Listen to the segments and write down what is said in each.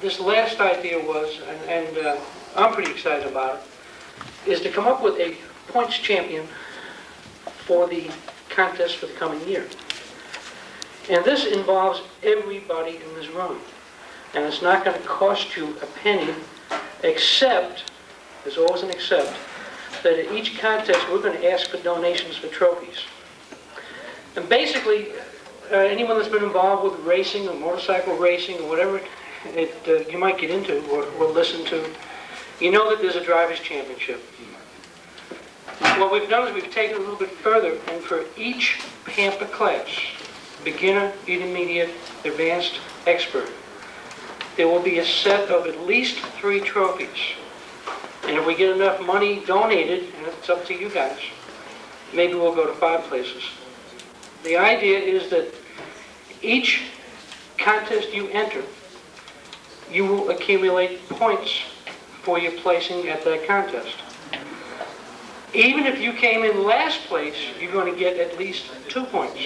this last idea was, and I'm pretty excited about it, is to come up with a points champion for the contest for the coming year. And this involves everybody in this room. And it's not going to cost you a penny, except, there's always an except, that at each contest we're going to ask for donations for trophies. And basically, anyone that's been involved with racing or motorcycle racing or whatever you might get into or listen to, you know that there's a driver's championship. What we've done is we've taken it a little bit further, and for each Pampa class, beginner, intermediate, advanced, expert, there will be a set of at least 3 trophies. And if we get enough money donated, and it's up to you guys, maybe we'll go to 5 places. The idea is that each contest you enter, you will accumulate points for your placing at that contest. Even if you came in last place, you're going to get at least 2 points.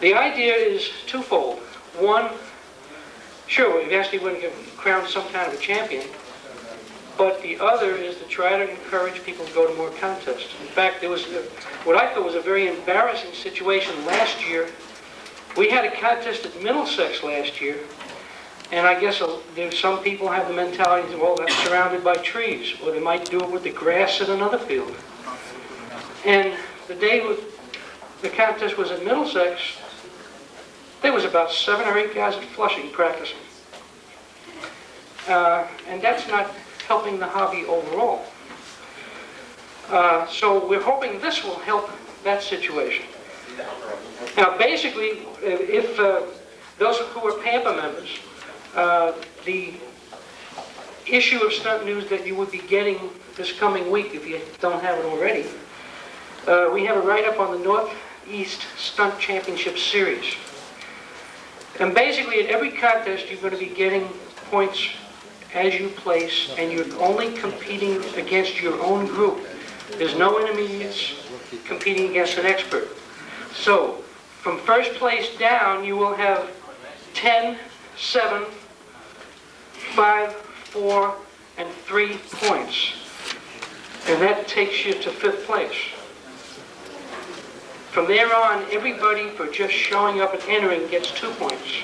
The idea is twofold. One, sure, eventually we're going to get crowned some kind of a champion, but the other is to try to encourage people to go to more contests. In fact, there was what I thought was a very embarrassing situation last year. We had a contest at Middlesex last year, and I guess some people have the mentality that, well, that's surrounded by trees, or they might do it with the grass at another field. And the day the contest was at Middlesex, there was about 7 or 8 guys at Flushing practicing. And that's not helping the hobby overall. So we're hoping this will help that situation. Now basically, if those who are Pampa members, the issue of Stunt News that you would be getting this coming week, if you don't have it already, we have a write-up on the Northeast Stunt Championship Series. And basically at every contest you're going to be getting points as you place, and you're only competing against your own group. There's no intermediates competing against an expert. So from first place down you will have 10, 7, 5, 4, and 3 points. And that takes you to 5th place. From there on, everybody for just showing up and entering gets 2 points.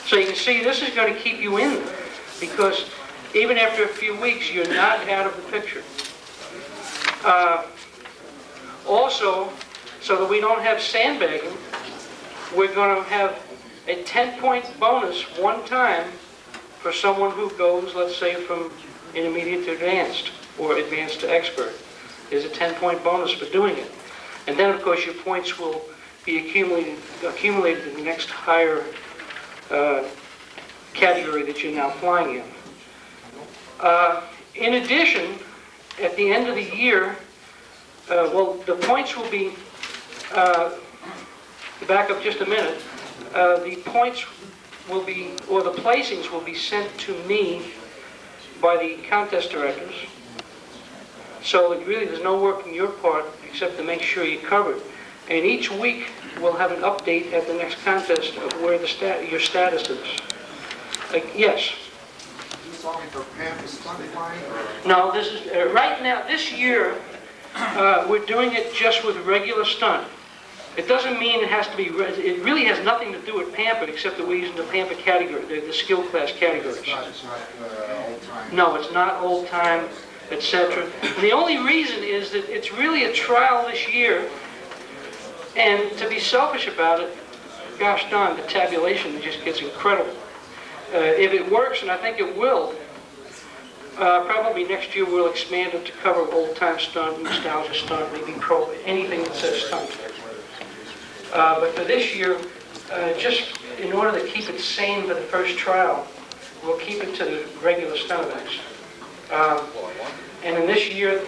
So you can see this is going to keep you in there, because even after a few weeks, you're not out of the picture. Also, so that we don't have sandbagging, we're going to have a 10-point bonus one time for someone who goes, let's say, from intermediate to advanced, or advanced to expert. There's a 10-point bonus for doing it. And then, of course, your points will be accumulated in the next higher category that you're now flying in. In addition, at the end of the year, well, the points will be, back up just a minute, the points will be, or the placings will be sent to me by the contest directors. So it really, there's no work on your part except to make sure you're covered. And each week we'll have an update at the next contest of where your status is. Yes? Is this only for Pampa stunt flying? No, this is, right now, this year, we're doing it just with regular stunt. It doesn't mean it has to be, it really has nothing to do with Pampa except that we're using the Pampa category, the skill class categories. It's not old time. No, it's not old time, etc. The only reason is that it's really a trial this year, and to be selfish about it, gosh darn, the tabulation just gets incredible. If it works, and I think it will, probably next year we'll expand it to cover old-time stunt, nostalgia stunt, maybe pro, anything that says stunt. But for this year, just in order to keep it sane for the first trial, we'll keep it to the regular stunt events. And in this year,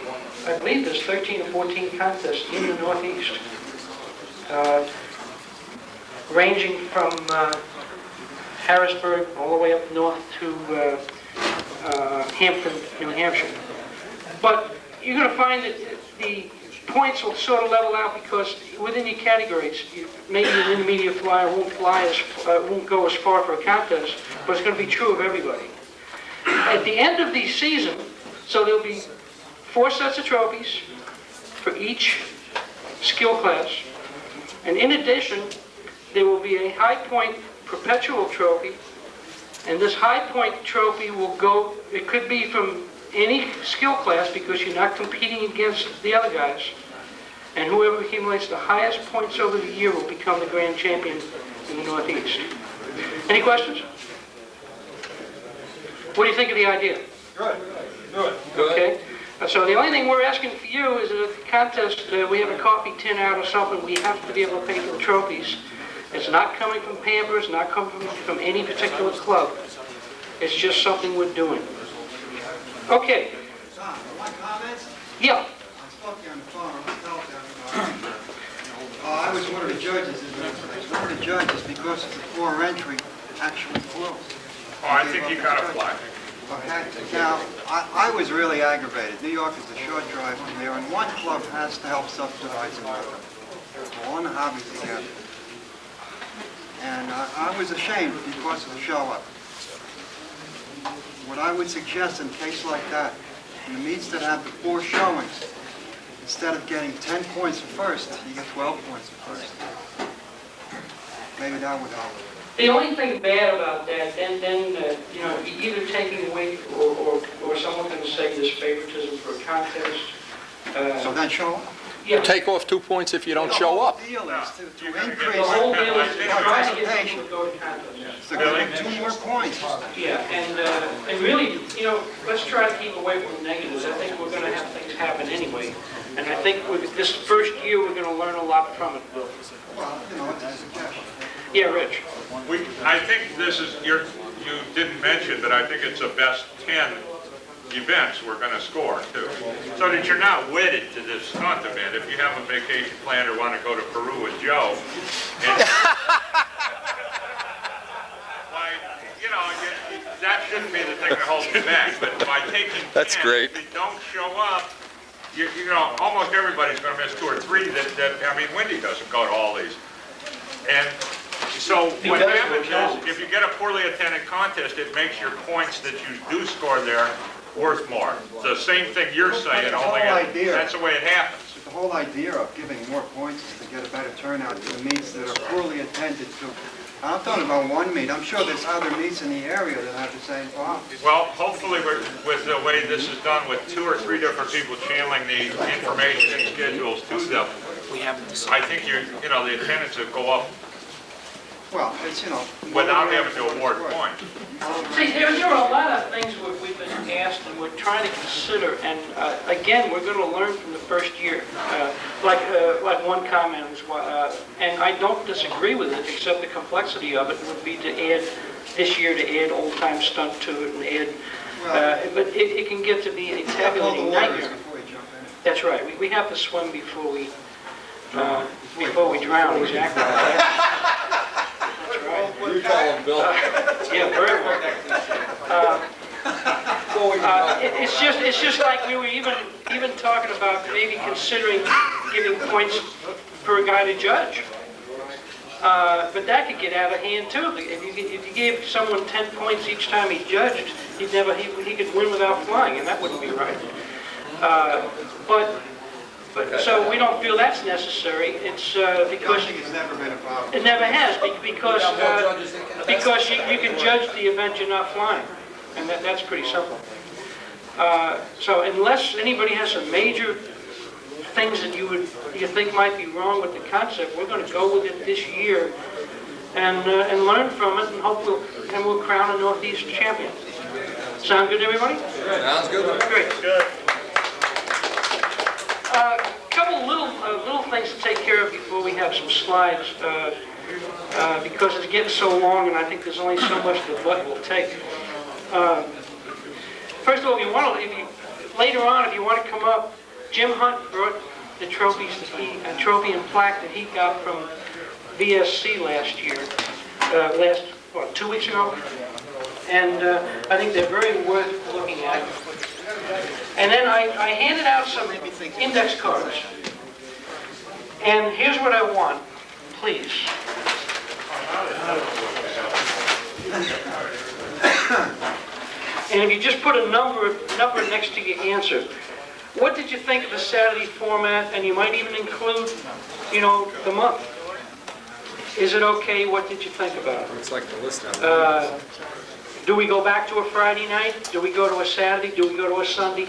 I believe there's 13 or 14 contests in the Northeast, ranging from Harrisburg all the way up north to Hampton, New Hampshire. But you're going to find that the points will sort of level out because within your categories, maybe an intermediate flyer won't go as far for a contest, but it's going to be true of everybody. At the end of the season, so there'll be 4 sets of trophies for each skill class, and in addition, there will be a high point perpetual trophy, and this high point trophy will go, it could be from any skill class because you're not competing against the other guys, and whoever accumulates the highest points over the year will become the grand champion in the Northeast. Any questions? What do you think of the idea? Good. Okay. So the only thing we're asking for you is that at the contest, we have a coffee tin out or something. We have to be able to pay for the trophies. It's not coming from Pampers, not coming from any particular club. It's just something we're doing. Okay. Tom, my comments? Yeah. I spoke to you on the phone. I was one of the judges. One of the judges because of the 4 entry actually closed. Oh, I think you got a flag. Okay. Now, I was really aggravated. New York is a short drive from there, and one club has to help subsidize another. We're on the hobby together. And I was ashamed because of the show-up. What I would suggest in a case like that, in the meets that have the 4 showings, instead of getting 10 points for first, you get 12 points for first. Maybe that would help. The only thing bad about that, then you know, either taking away or someone can say there's favoritism for a contest. So then show up. Yeah. Take off 2 points if you don't show up. The deal is to The increase whole deal is to try to get participation. people to go to contests. So get 2 more points. Yeah, and really, you know, let's try to keep away from the negatives. I think we're going to have things happen anyway. And I think with this first year, we're going to learn a lot from it. Well, you know, it's a suggestion. Yeah, Rich. I think this is, you didn't mention, but I think it's a best 10 events we're going to score too. So that you're not wedded to this stunt event. If you have a vacation planned or want to go to Peru with Joe, and, you know, that shouldn't be the thing that holds you back. But by taking 10, That's great. if you don't show up, you know, almost everybody's going to miss 2 or 3 I mean, Wendy doesn't go to all these. And so what happens is, if you get a poorly attended contest, it makes your points that you do score there worth more. The same thing you're saying, only that's the way it happens. The whole idea of giving more points is to get a better turnout to the meets that are poorly attended to. I'm talking about one meet. I'm sure there's other meets in the area that have the same problem. Well, hopefully with the way this is done, with 2 or 3 different people channeling the information and schedules to them, I think you know, the attendance will go up Well, it's, you know... without having to award points. See, there are a lot of things we've been asked and we're trying to consider, and again, we're going to learn from the first year. Like one comment was, and I don't disagree with it, except the complexity of it would be to add, this year, to add old-time stunt to it and add, but it can get to be a tabulating nightmare. That's right, we have to swim before we drown, exactly. You tell him, Bill. Yeah, very well. It's just like we were even talking about maybe considering giving points for a guy to judge. But that could get out of hand too. If you gave someone 10 points each time he judged, he could win without flying, and that wouldn't be right. But so we don't feel that's necessary. It's because It's never been a problem. it never has, because you can judge the event you're not flying, and that's pretty simple. So unless anybody has some major things that you think might be wrong with the concept, we're going to go with it this year and learn from it, and hope we'll crown a Northeast champion. Sound good to everybody? Sounds good. Great. Good. Couple little things to take care of before we have some slides, because it's getting so long, and I think there's only so much the butt will take. First of all, later on, if you want to come up, Jim Hunt brought the trophies a trophy and plaque that he got from VSC last year, 2 weeks ago, and I think they're very worth looking at. And then I handed out some index cards And here's what I want, please. And if you just put a number next to your answer, what did you think of the Saturday format? And you might even include, you know, the month. Is it okay? What did you think about it? It's like the list of Do we go back to a Friday night? Do we go to a Saturday? Do we go to a Sunday?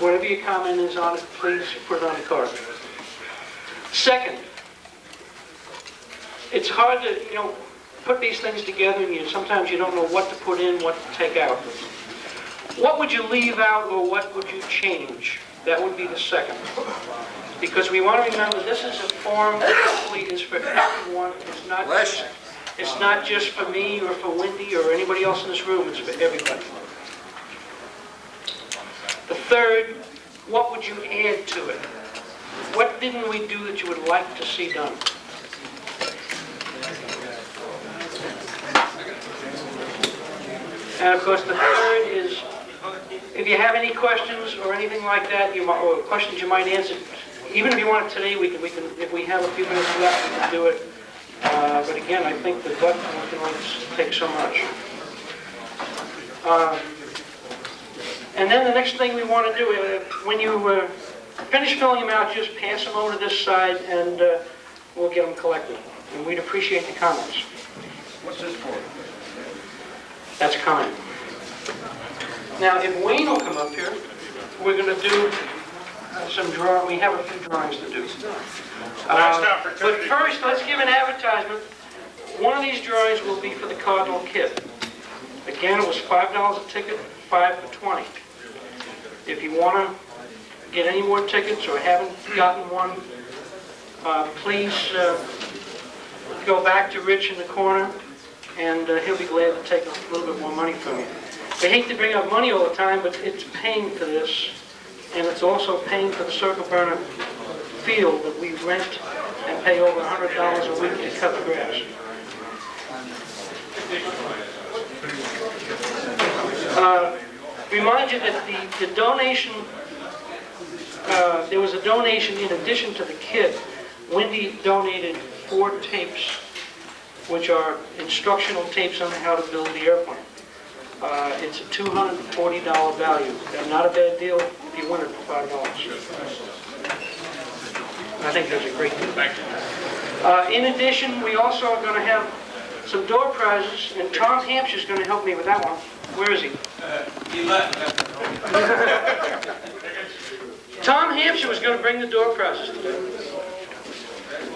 Whatever your comment is on it, please put it on the card. Second, it's hard to, you know, put these things together and sometimes you don't know what to put in, what to take out. What would you leave out or what would you change? That would be the second. Because we want to remember this is a forum that hopefully is for everyone. It's not just for me or for Wendy or anybody else in this room. It's for everybody. The third, what would you add to it? What didn't we do that you would like to see done? And of course, the third is, if you have any questions or anything like that, or questions you might answer, even if you want it today, we can. If we have a few minutes left, we can do it. But again, I think the button can only take so much. And then the next thing we want to do, when you finish filling them out, just pass them over to this side, and we'll get them collected. And we'd appreciate the comments. What's this for? That's coming. Now, if Wayne will come up here, we're going to do some drawing. We have a few drawings to do. Last But opportunity. first, let's give an advertisement. One of these drawings will be for the Cardinal Kit. Again, it was $5 a ticket, 5 for 20. If you want to get any more tickets or haven't gotten one, please go back to Rich in the corner, and he'll be glad to take a little bit more money from you. I hate to bring up money all the time, but it's paying for this, and it's also paying for the circle burner field that we rent and pay over $100 a week to cut the grass. Remind you that the donation, there was a donation in addition to the kit. Wendy donated 4 tapes, which are instructional tapes on how to build the airplane. It's a $240 value. Not a bad deal if you win it for $5. I think that's a great deal. Thank you. In addition, we also are going to have some door prizes, and Tom Hampshire's going to help me with that one. Where is he? He left. Tom Hampshire was going to bring the door prizes today.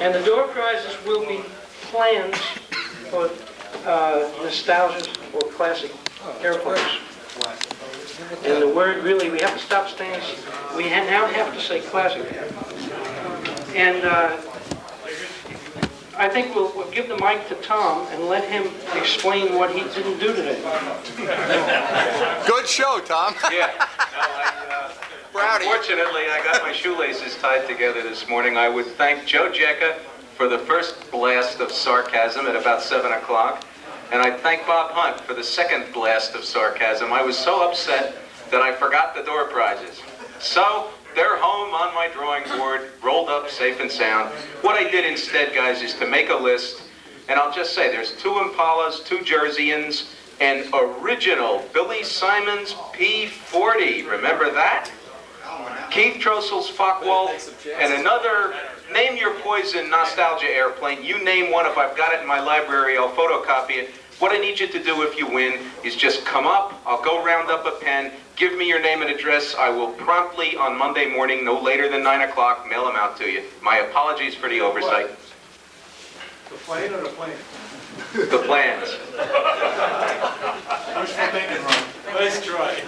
And the door prizes will be plans for nostalgia or classic airplanes. And the word really, we have to stop saying, we now have to say classic. And I think we'll give the mic to Tom and let him explain what he didn't do today. Good show, Tom. Yeah. Unfortunately, I got my shoelaces tied together this morning. I would thank Joe Jecka for the first blast of sarcasm at about 7 o'clock. And I'd thank Bob Hunt for the second blast of sarcasm. I was so upset that I forgot the door prizes. So, they're home on my drawing board, rolled up safe and sound. What I did instead, guys, is to make a list. And I'll just say, there's 2 Impalas, 2 Jerseyans, an original Billy Simons P-40. Remember that? Keith Trossel's Focke-Wulf, and another name your poison nostalgia airplane. You name one. If I've got it in my library, I'll photocopy it. What I need you to do if you win is just come up. I'll go round up a pen. Give me your name and address. I will promptly on Monday morning, no later than 9 o'clock, mail them out to you. My apologies for the oversight. The plane or the plane? The plans. Wishful thinking, Ron. Nice try.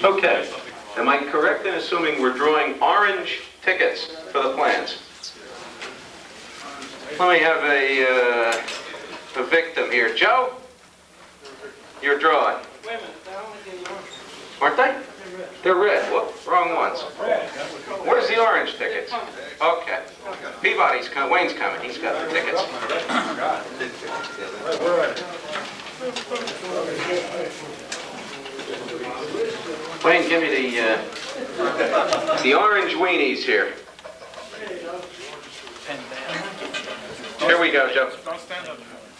Okay. Am I correct in assuming we're drawing orange tickets for the plans? Let me have a victim here. Joe, you're drawing. Wait a minute, I only gave you one. Aren't they? They're red. What? Wrong ones. Where's the orange tickets? Okay. Peabody's coming. Wayne's coming. He's got the tickets. Wayne, give me the orange weenies here. Here we go, Joe.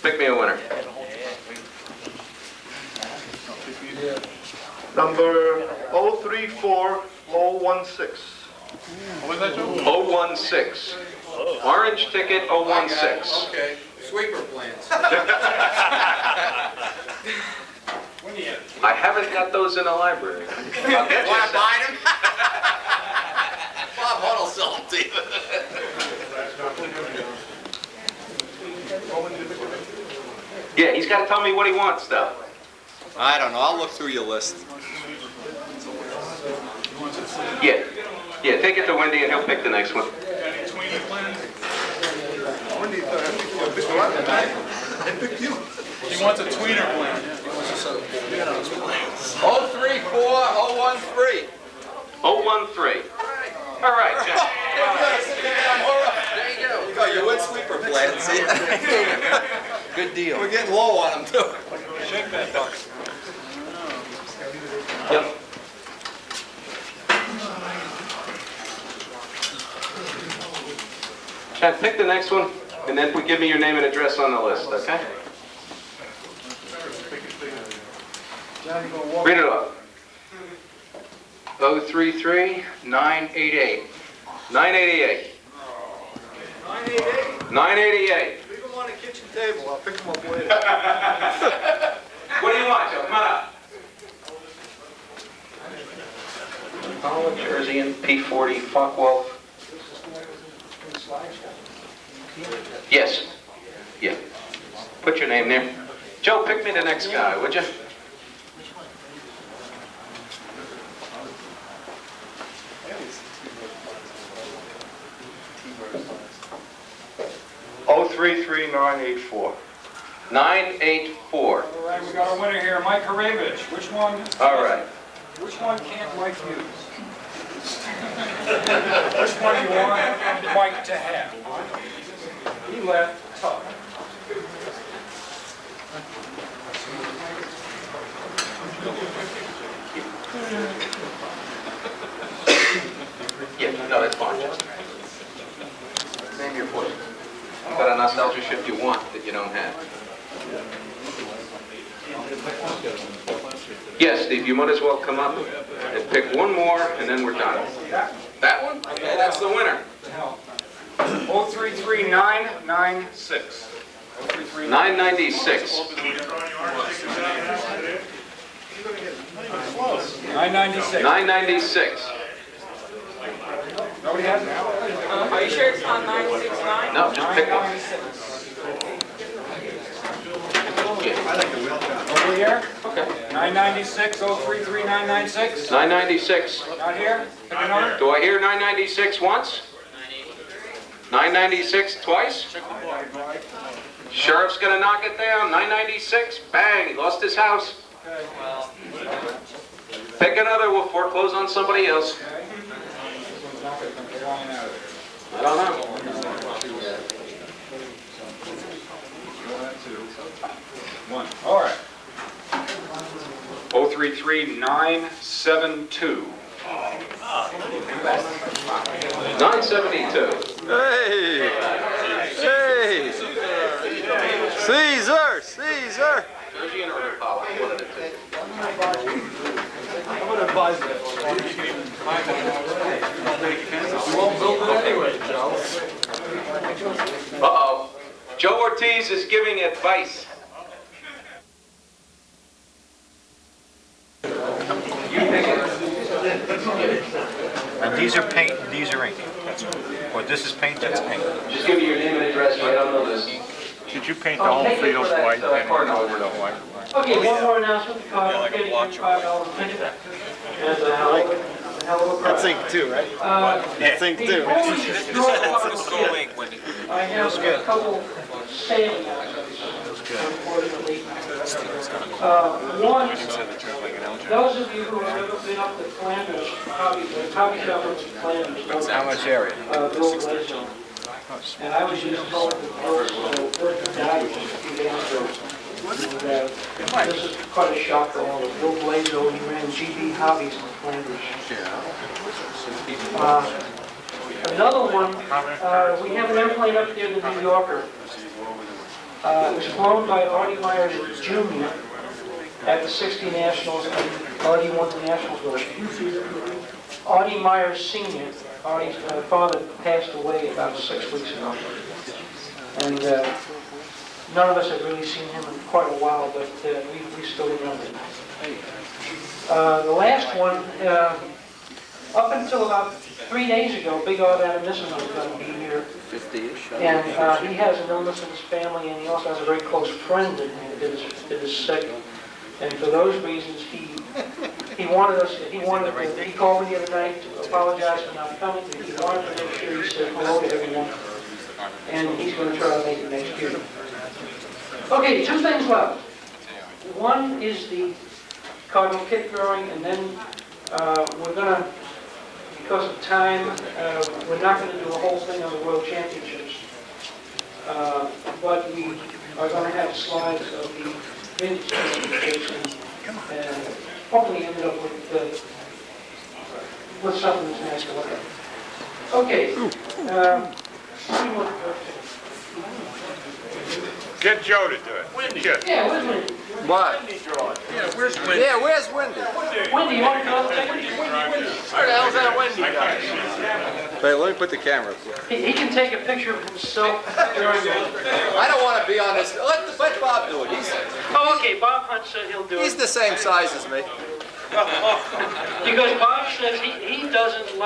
Pick me a winner. Number 034016. What was that, Joe? 016. Orange ticket 016. Okay, sweeper plans. I haven't got those in the library. I'll get you Want to some. buy them? Bob Hunt will sell them to you. Yeah, he's got to tell me what he wants, though. I don't know, I'll look through your list. Yeah, take it to Wendy and he'll pick the next one. He wants a tweener plan. 034013. 013. All right, Jack. There you go. You got your wood sweeper plans, see? Good deal. We're getting low on them too. Shake that buck. Yep. Jack, pick the next one, and then give me your name and address on the list, okay? Read it off. 033-988. 988. 988. Leave them on the kitchen table. I'll pick them up later. What do you want, Joe? Come on up. Holland, Jersey, and P40, Fockwolf. Yes. Yeah. Put your name there. Joe, pick me the next guy, would you? Oh, 033984. 984. All right, we got a winner here, Mike Harevich. Which one? All right. Which one can't Mike use? Which one do you want Mike to have? He left tough. Yeah, no, that's fine. Name your point. You got a nostalgia shift you want that you don't have. Yes, Steve, you might as well come up and pick one more, and then we're done. That one? Okay, that's the winner. 033996. 996. 996. 996. Nobody has it? Are you sure it's on 969? No, just pick one. 996. Over here? Okay. 996, 033996. 996. Not here? Pick another. Do I hear 996 once? 996 twice? Sheriff's gonna knock it down. 996. Bang, he lost his house. Pick another, we'll foreclose on somebody else. I don't know. One. All right. 033972. 972. Hey! Hey! Caesar! Caesar! Georgian or Impala, one of the two. I'm going to advise you. You won't build it anyway, Joe. Uh-oh. Joe Ortiz is giving advice. And these are paint, and these are ink. That's or this is paint, that's paint. Just give me your name and address right on the list. Did you paint the whole field white and over the white? Okay, one more announcement. Getting $5 ticket. And, That's ink too, right? That's ink too. I have a couple sailing actions, unfortunately. One, those of you who have ever been up to Flanders, the coffee shop up to Flanders. How much area? Bill Gleason. And I was just told that Bill died just a few days ago. This is quite a shock for all of us. Bill Blazo, he ran GB Hobbies in Flanders. Another one, we have an airplane up there, the New Yorker. It was flown by Artie Myers Jr. at the 60 Nationals, and Artie won the Nationals with it. Artie Myers Sr., Artie's father, passed away about 6 weeks ago. And none of us have really seen him in quite a while, but we still remember him. The last one, up until about 3 days ago, Big Art Adamissimo was going to be here. 50-ish. And he has an illness in his family, and he also has a very close friend that is sick. And for those reasons, he called me the other night to apologize for not coming. He wanted to make sure he said hello to everyone. And he's going to try to make it next year. Okay, 2 things left. One is the cardinal kit growing, and then we're going to, because of time, we're not going to do a whole thing on the World Championships. But we are going to have slides of the vintage championships and hopefully end up with something that's nice to look at. Okay. Get Joe to do it. Wendy. Yeah, where's Wendy? What? Yeah, where's Wendy? Yeah, where's Wendy? Wendy, you want to go? Where the hell's that Wendy guy? Wait, let me put the camera up. He can take a picture of himself during the... I don't want to be on this. Let Bob do it. Oh, okay, Bob Hunt said he'll do it. He's the same size as me. Because Bob says he doesn't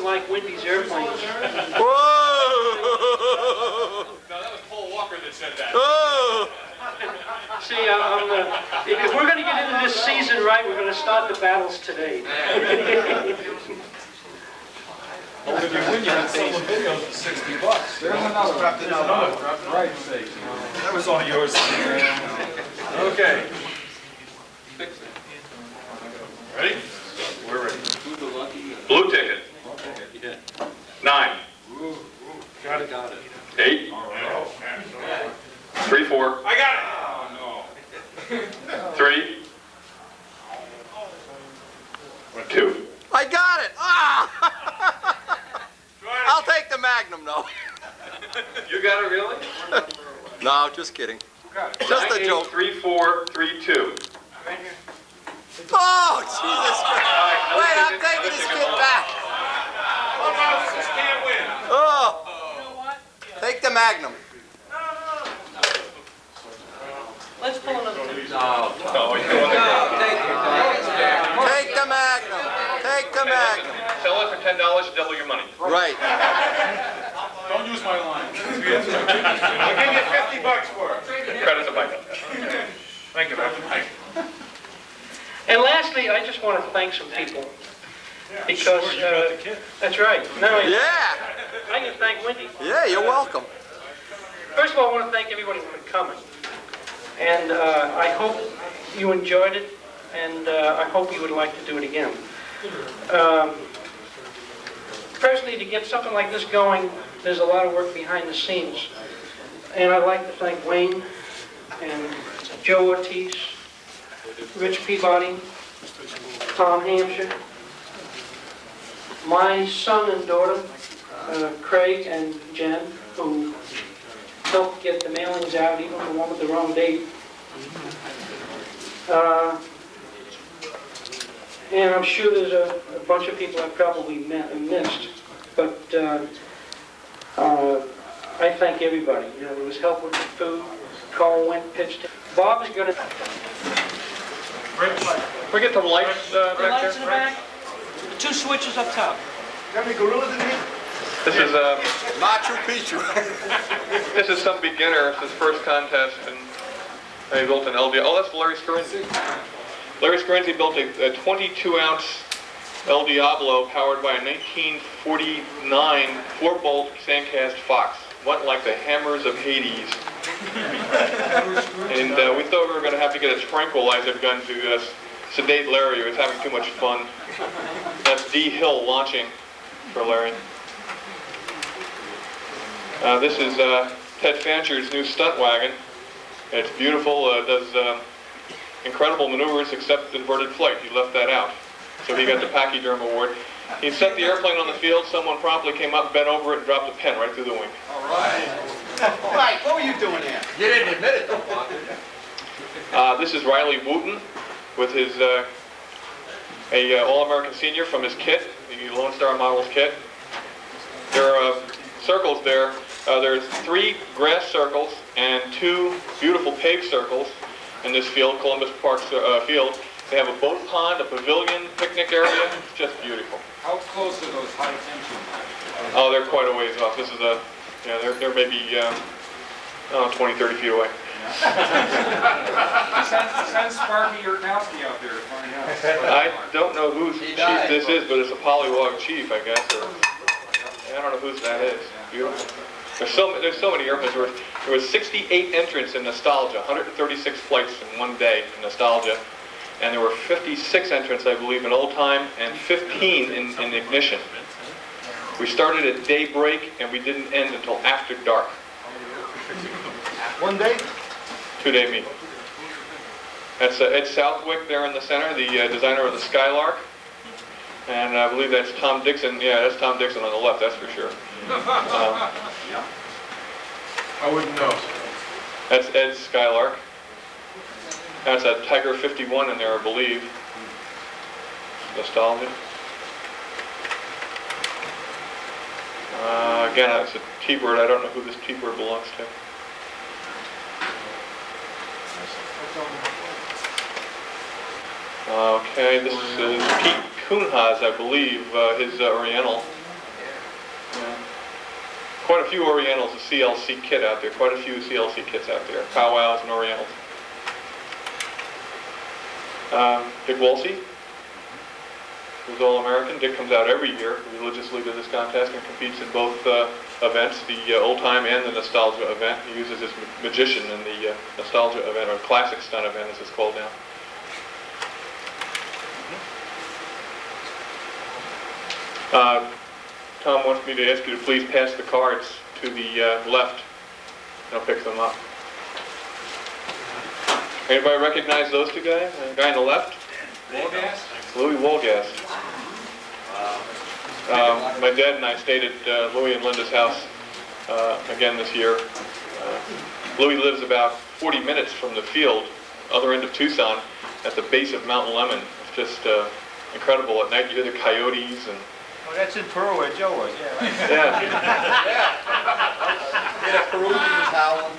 like Wendy's airplanes. Whoa! No, that was Paul Walker that said that. Oh! See, if we're going to get into this season right, we're going to start the battles today. If you win, you can sell the videos for $60. There's another. Right, that was all yours. Okay. Ready? We're ready. Blue ticket. 9. Got it. 8. 3, 4. I got it. 3. 2. I got it! Ah! I'll take the Magnum, though. You got it, really? No, just kidding. Just a joke. 3, 4, 3, 2. Oh, Jesus Christ. Wait, I'm taking this kid back. Just can't win. Oh. Take the Magnum. Let's pull another one. No, you're doing Take the Magnum. Take the Magnum. Sell it for $10, double your money. Right. Don't use my line. I'll give you $50 for it. Credit the bike. Thank you, man. And lastly, I just want to thank some people. Because, that's right. No, Yeah. I can thank Wendy. Yeah, you're welcome. First of all, I want to thank everybody for coming. And I hope you enjoyed it, and I hope you would like to do it again. Personally, to get something like this going, there's a lot of work behind the scenes. And I'd like to thank Wayne and Joe Ortiz, Rich Peabody, Tom Hampshire, my son and daughter, Craig and Jen, who helped get the mailings out, even the one with the wrong date. And I'm sure there's a bunch of people I probably missed, but I thank everybody. You know, there was help with the food. Carl went, pitched it. Bob is going to... We get the lights back there? Lights in the back, 2 switches up top. Got any gorillas in here? This is Machu Picchu. this is some beginner. It's his first contest, and he built an LD. Oh, that's Larry Scarinzi. Larry Scarinzi built a 22-ounce El Diablo powered by a 1949 4-bolt sandcast Fox. Went like the hammers of Hades. And we thought we were going to have to get a tranquilizer gun to sedate Larry, who was having too much fun. That's D. Hill launching for Larry. This is Ted Fancher's new stunt wagon. It's beautiful. Does incredible maneuvers except inverted flight. He left that out. So he got the Pachyderm Award. He set the airplane on the field. Someone promptly came up, bent over it, and dropped the pen right through the wing. All right. Mike, what were you doing here? You didn't admit it, though, Bob, did you? This is Riley Wooten with his a All-American Senior from his kit, the Lone Star Models kit. There are circles there. There's 3 grass circles and 2 beautiful paved circles in this field, Columbus Park field. They have a boat pond, a pavilion, picnic area. It's just beautiful. How close are those high tension lines? Oh, they're quite a ways off. This is a, yeah, they're maybe 20, 30 feet away. Send Sparky Yurkowski out there to find out. I don't know whose chief this is, but it's a Pollywog chief, I guess. Or, I don't know whose that is. Beautiful. There's so many airplanes. There was 68 entrants in Nostalgia, 136 flights in one day in Nostalgia, and there were 56 entrants, I believe, in Old Time, and 15 in Ignition. We started at daybreak, and we didn't end until after dark. One day? 2-day meet. That's Ed Southwick there in the center, the designer of the Skylark. And I believe that's Tom Dixon. Yeah, that's Tom Dixon on the left, that's for sure. I wouldn't know. That's Ed's Skylark. That's a Tiger 51 in there, I believe. Nostalgia. Again, it's a T-bird. I don't know who this T-bird belongs to. Okay, this is Pete Kuhnhaus, I believe, his Oriental. Yeah. Quite a few Orientals, a CLC kit out there. Quite a few CLC kits out there. Powwows and Orientals. Dick Wolsey, who's All-American. Dick comes out every year religiously to this contest and competes in both events, the Old Time and the Nostalgia event. He uses his magician in the Nostalgia event, or Classic Stunt event as it's called now. Tom wants me to ask you to please pass the cards to the left. I'll pick them up. Anybody recognize those 2 guys? The guy on the left? Woolgas? Louis Woolgas. My dad and I stayed at Louis and Linda's house again this year. Louis lives about 40 minutes from the field, other end of Tucson, at the base of Mount Lemmon. It's just incredible. At night you hear the coyotes and... Oh, that's in Peru where Joe was, yeah, right? Yeah. Yeah, Peruvian was howling.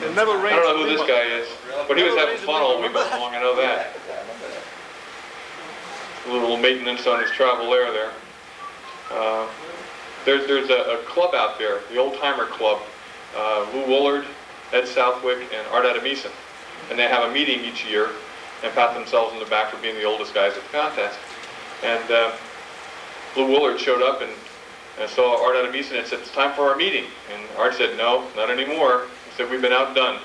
It never I rains. don't know who this guy is, but he was having fun all week long, I know that. A little maintenance on his travel air there. There's a club out there, the Old Timer Club. Lou Woolard, Ed Southwick, and Art Adamison. And they have a meeting each year and pat themselves on the back for being the oldest guys at the contest. And Lou Woolard showed up and saw Art Adamison and said, "It's time for our meeting." And Art said, "No, not anymore." He said, "We've been outdone."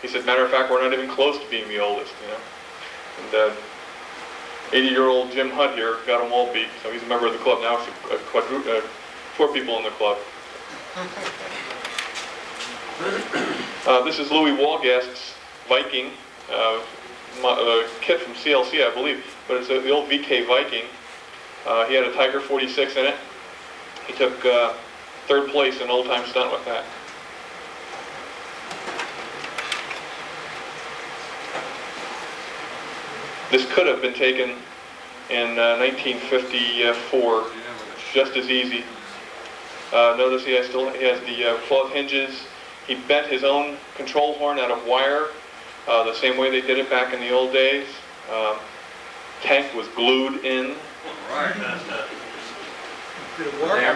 He said, "Matter of fact, we're not even close to being the oldest, you know." And 80-year-old Jim Hunt here got them all beat, so he's a member of the club now. It's 4 people in the club. This is Louis Woolgas's Viking, kit from CLC, I believe, but it's the old VK Viking. He had a Tiger 46 in it. He took 3rd place in Old Time Stunt with that. This could have been taken in 1954, just as easy. Notice he has the cloth hinges. He bent his own control horn out of wire, the same way they did it back in the old days. Tank was glued in. Right.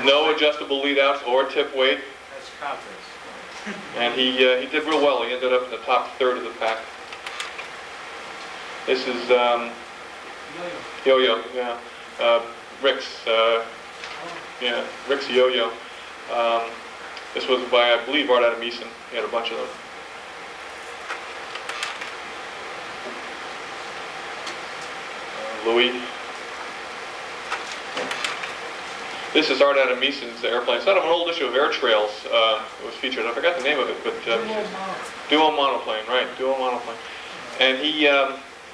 No adjustable lead outs or tip weight. That's confidence. And he did real well. He ended up in the top 1/3 of the pack. This is Yo-Yo, yeah. Rick's, yeah, Rick's Yo-Yo. This was by, I believe, Art Adamison. He had a bunch of them. Louis. This is Art Adamison's airplane. It's out of an old issue of Air Trails. It was featured. I forgot the name of it, but dual monoplane, right? Dual monoplane. And he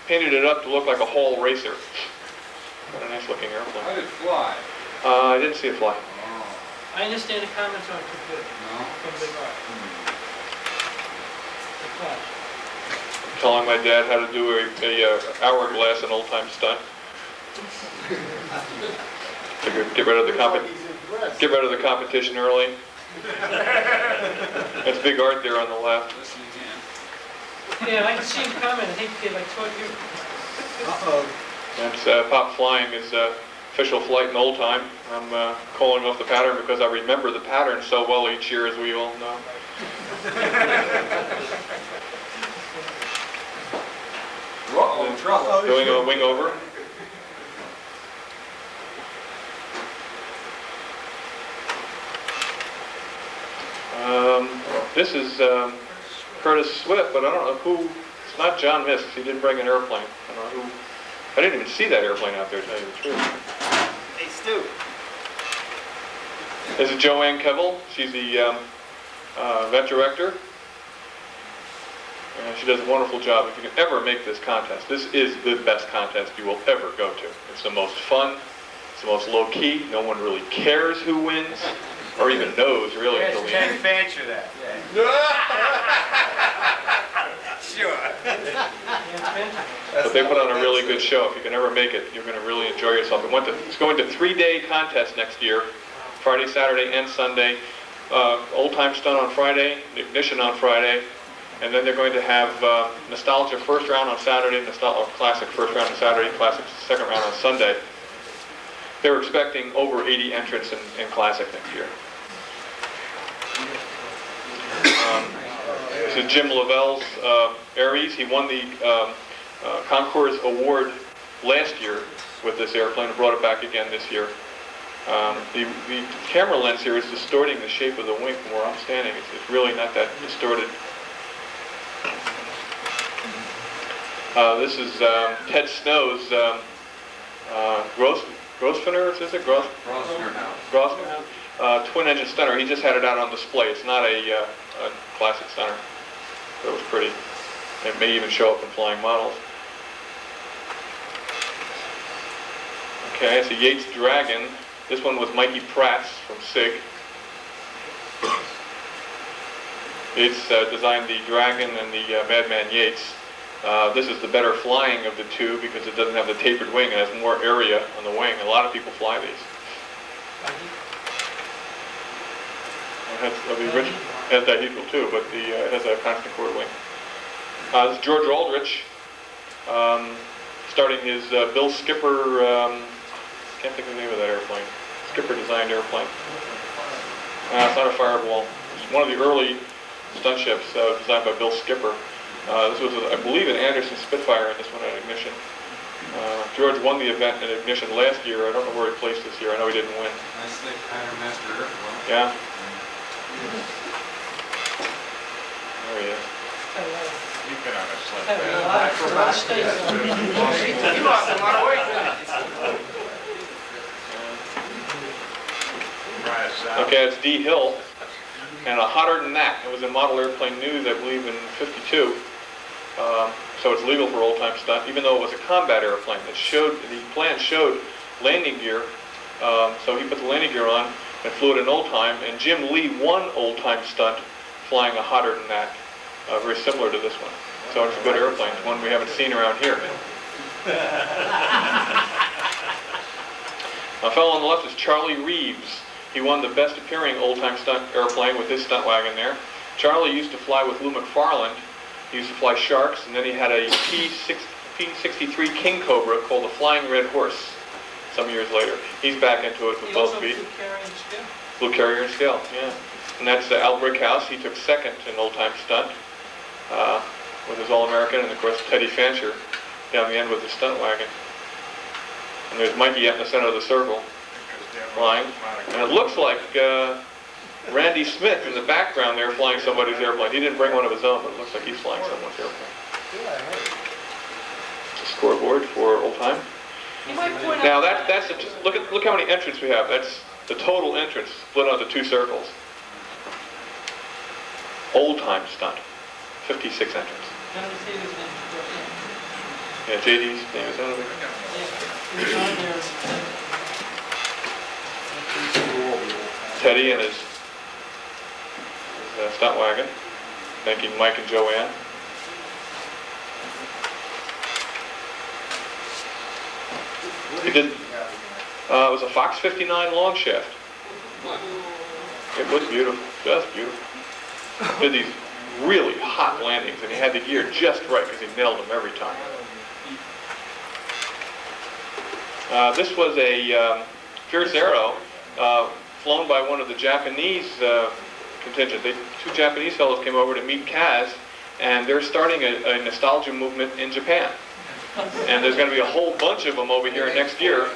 painted it up to look like a Hall racer. Got a nice looking airplane. How did it fly? I didn't see it fly. I understand the comments aren't too good. No? From Big Art. The flash. Telling my dad how to do a hourglass in old-time stunt. Get rid of the competition early. That's Big Art there on the left. Listen again. Yeah, I can see him comment. I think he did like 12 years. Uh-oh. That's Pop Flying is official flight in old time. I'm calling off the pattern because I remember the pattern so well each year, as we all know. Uh-oh, trouble. Doing a wing over. This is Curtis Swift, but I don't know who. It's not John Misk. He didn't bring an airplane. I don't know who. I didn't even see that airplane out there, to tell you the truth. Hey, Stu. This is Joanne Kevel. She's the event director. And she does a wonderful job. If you can ever make this contest, this is the best contest you will ever go to. It's the most fun. It's the most low-key. No one really cares who wins, or even knows, really, until the end. Fancher that. Sure. But they put on a really good show. If you can ever make it, you're going to really enjoy yourself. It's going to 3-day contest next year, Friday, Saturday, and Sunday. Old-time stunt on Friday, ignition on Friday, and then they're going to have nostalgia first round on Saturday, classic first round on Saturday, classic second round on Sunday. They're expecting over 80 entrants in classic next year. This is Jim Lavelle's Aries. He won the Concours Award last year with this airplane and brought it back again this year. The camera lens here is distorting the shape of the wing from where I'm standing. It's really not that distorted. This is Ted Snow's Grosvenor, is it? Grosvenor House. Grosvenor. Twin-engine stunner. He just had it out on display. It's not a classic stunner. So it was pretty. It may even show up in flying models. Okay, it's a Yates Dragon. This one was Mikey Pratt's from SIG. Yates designed the Dragon and the Madman Yates. This is the better flying of the two because it doesn't have the tapered wing. It has more area on the wing. A lot of people fly these. It has dihedral too, but it has a constant chord wing. This is George Aldrich, starting his Bill Skipper, can't think of the name of that airplane. Skipper designed airplane. It's not a Fireball. It's one of the early stunt ships designed by Bill Skipper. This was, I believe, an Anderson Spitfire, and this one had ignition. George won the event in ignition last year. I don't know where he placed this year. I know he didn't win. Nice thick pattern master airplane. Yeah. There he is. You've been on a slim Have a lot of states. You lost a lot of weight. Okay, it's D. Hill, and hotter than that. It was in Model Airplane News, I believe, in '52. So it's legal for old-time stunt, even though it was a combat airplane. It showed, the plan showed landing gear, so he put the landing gear on and flew it in old-time, and Jim Lee won old-time stunt flying a hotter than that, very similar to this one. So it's a good airplane, one we haven't seen around here. A fellow on the left is Charlie Reeves. He won the best appearing old-time stunt airplane with his stunt wagon there. Charlie used to fly with Lou McFarland. He used to fly Sharks, and then he had a P-63 King Cobra called the Flying Red Horse some years later. He's back into it with both feet. Blue Carrier and Scale, yeah. And that's Al Brickhouse. He took second in old-time stunt with his All-American, and of course Teddy Fancher down the end with his stunt wagon. And there's Mikey out in the center of the circle flying. And it looks like Randy Smith in the background there flying somebody's airplane. He didn't bring one of his own, but it looks like he's flying someone's airplane. It's a scoreboard for old time. You might point Now out look how many entrants we have. That's the total entrance split onto 2 circles. Old-time stunt, 56 entrance. Yeah, JD's name is on there. Teddy and his stunt wagon. Thanking Mike and Joanne. He did. It was a Fox 59 long shaft. It was beautiful, just beautiful. Did these really hot landings, and he had the gear just right because he nailed them every time. This was a Fierce Arrow flown by one of the Japanese contingent. 2 Japanese fellows came over to meet Kaz, and they're starting a nostalgia movement in Japan. And there's going to be a whole bunch of them over here next year.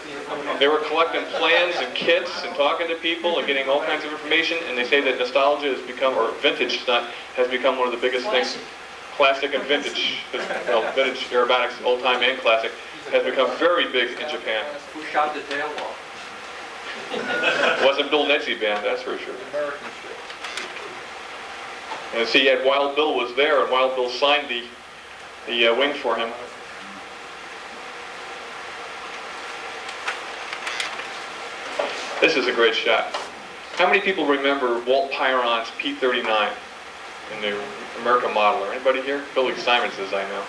They were collecting plans and kits and talking to people and getting all kinds of information, and they say that nostalgia has become, or vintage stunt, has become one of the biggest things. Classic and vintage, well, vintage aerobatics, old time and classic, has become very big in Japan. Who shot the tail off? It wasn't Bill Netzi band, that's for sure. And see, Wild Bill was there, and Wild Bill signed the wing for him. This is a great shot. How many people remember Walt Pyron's P-39 in the American modeler? Anybody here? Billy Simon says, I know.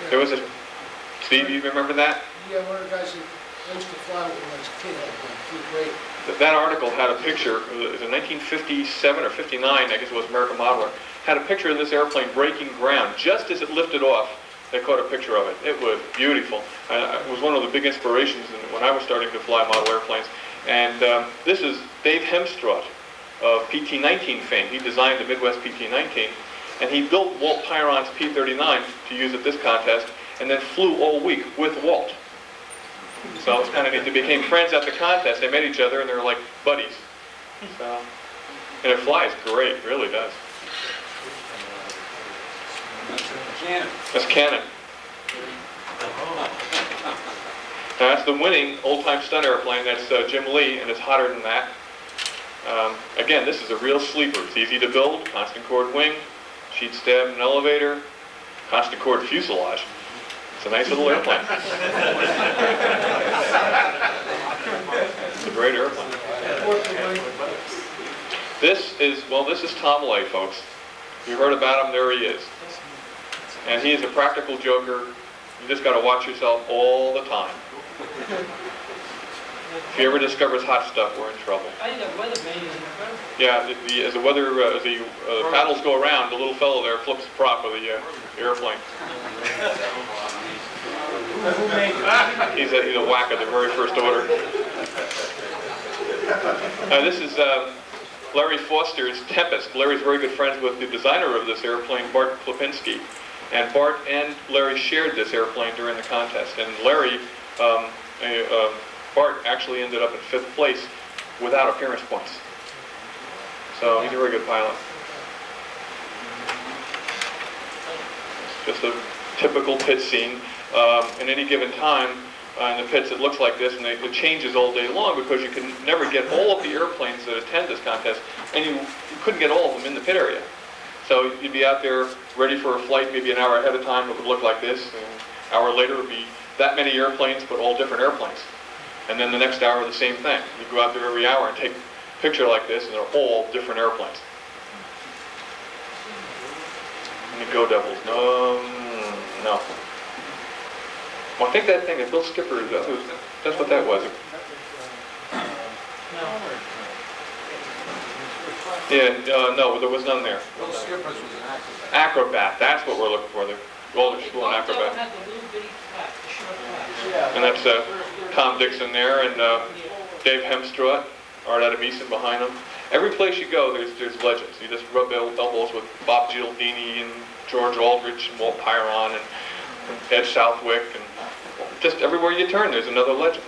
There was a... Steve, you remember that? Yeah, one of the guys who used to fly with when I was a kid had one. He was great. That article had a picture, it was in 1957 or 59, I guess it was American modeler, had a picture of this airplane breaking ground. Just as it lifted off, they caught a picture of it. It was beautiful. It was one of the big inspirations when I was starting to fly model airplanes. And this is Dave Hemstrut of PT-19 fame. He designed the Midwest PT-19, and he built Walt Pyron's P-39 to use at this contest, and then flew all week with Walt. So it's kind of neat. They became friends at the contest. They met each other, and they were like buddies. So, and it flies great, it really does. That's Cannon. Now that's the winning old-time stunt airplane. That's Jim Lee, and it's hotter than that. Again, this is a real sleeper. It's easy to build, constant chord wing, sheet stab and elevator, constant chord fuselage. It's a nice little airplane. It's a great airplane. This is Tom Lay, folks. You heard about him, there he is. And he is a practical joker. You just got to watch yourself all the time. If he ever discovers hot stuff, we're in trouble. I think that weatherman is incredible. Yeah, as the paddles go around, the little fellow there flips the prop of the airplane. He's a whack at the very first order. This is Larry Foster's Tempest. Larry's very good friends with the designer of this airplane, Bart Klipinski. And Bart and Larry shared this airplane during the contest. And Larry, Bart actually ended up in 5th place without appearance points. So he's a very good pilot. Just a typical pit scene. In any given time, in the pits it looks like this, and it changes all day long because you can never get all of the airplanes that attend this contest, and you couldn't get all of them in the pit area. So you'd be out there ready for a flight maybe an hour ahead of time. It would look like this, and an hour later it would be that many airplanes, but all different airplanes. And then the next hour, the same thing. You go out there every hour and take a picture like this, and they're all different airplanes. And the Go Devils. No. Well, I think that thing that Bill Skipper, that's what that was. Yeah, no, there was none there. Bill Skipper's was an acrobat. Acrobat, that's what we're looking for. The Walter School and Acrobat. And that's Tom Dixon there, and Dave Hemstrut, Art Adamison behind him. Every place you go, there's legends. You just rub elbows with Bob Gialdini and George Aldrich and Walt Pyron and Ed Southwick, and just everywhere you turn, there's another legend.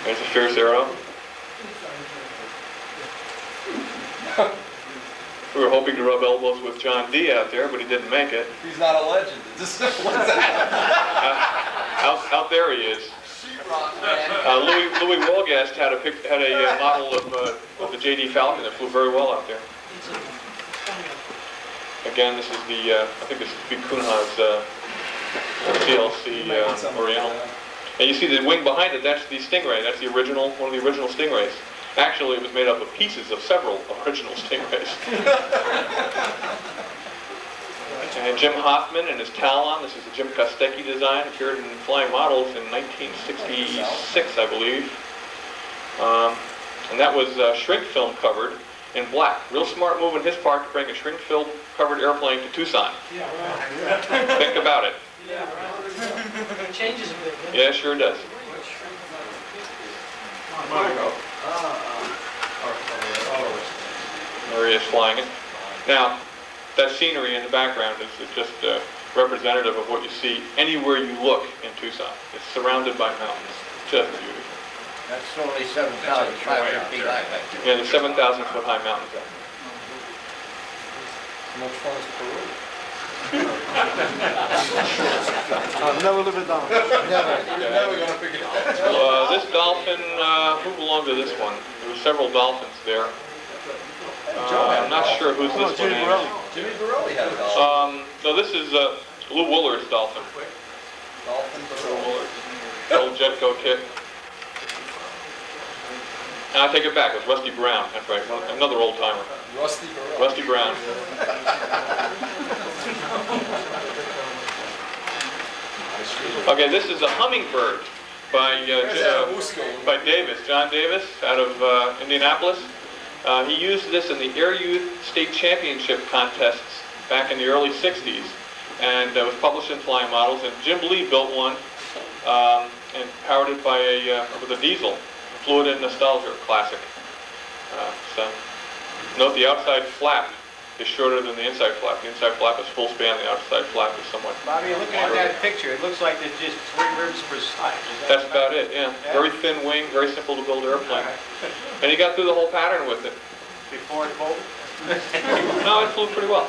There's a Fierce Arrow. We were hoping to rub elbows with John D. out there, but he didn't make it. He's not a legend. It's as simple as that. Out there he is. Louis Wolgast had a model of the JD Falcon that flew very well out there. Again, this is I think this is Vikunha's CLC Oriental. And you see the wing behind it, that's the Stingray. That's one of the original Stingrays. Actually, it was made up of pieces of several original Stingrays. And Jim Hoffman and his Talon. This is a Jim Kostecki design. Appeared in Flying Models in 1966, I believe. And that was shrink film covered in black. Real smart move on his part to bring a shrink film covered airplane to Tucson. Yeah, right. Think about it. Yeah, right. It changes a bit. Doesn't it? Yeah, sure does. There he is flying it. Now, that scenery in the background is just representative of what you see anywhere you look in Tucson. It's surrounded by mountains. Just beautiful. That's only 7,500 feet high back there. Yeah, the 7,000 foot high mountains there. Much fun as Peru. I've never lived it down. Never. Never gonna pick it up. This dolphin, who belonged to this one? There were several dolphins there. I'm not sure who's this one is. Jimmy Borelli had a dolphin. No, this is Lou Wooler's dolphin. Dolphin Lou Wooler's. Old Jetco kit. And I take it back, it was Rusty Brown. That's right, another old timer. Rusty Borelli. Rusty Brown. Okay, this is a Hummingbird by Davis, John Davis, out of Indianapolis. He used this in the Air Youth State Championship contests back in the early 60s, and was published in Flying Models. And Jim Lee built one and powered it by with a diesel. Fluid and Nostalgia classic. So note the outside flap is shorter than the inside flap. The inside flap is full span, the outside flap is somewhat Bobby, looking at that picture, it looks like there's just 3 ribs per side. That's about it, yeah. Very thin wing, very simple to build airplane. And he got through the whole pattern with it. Before it folded? No, it flew pretty well.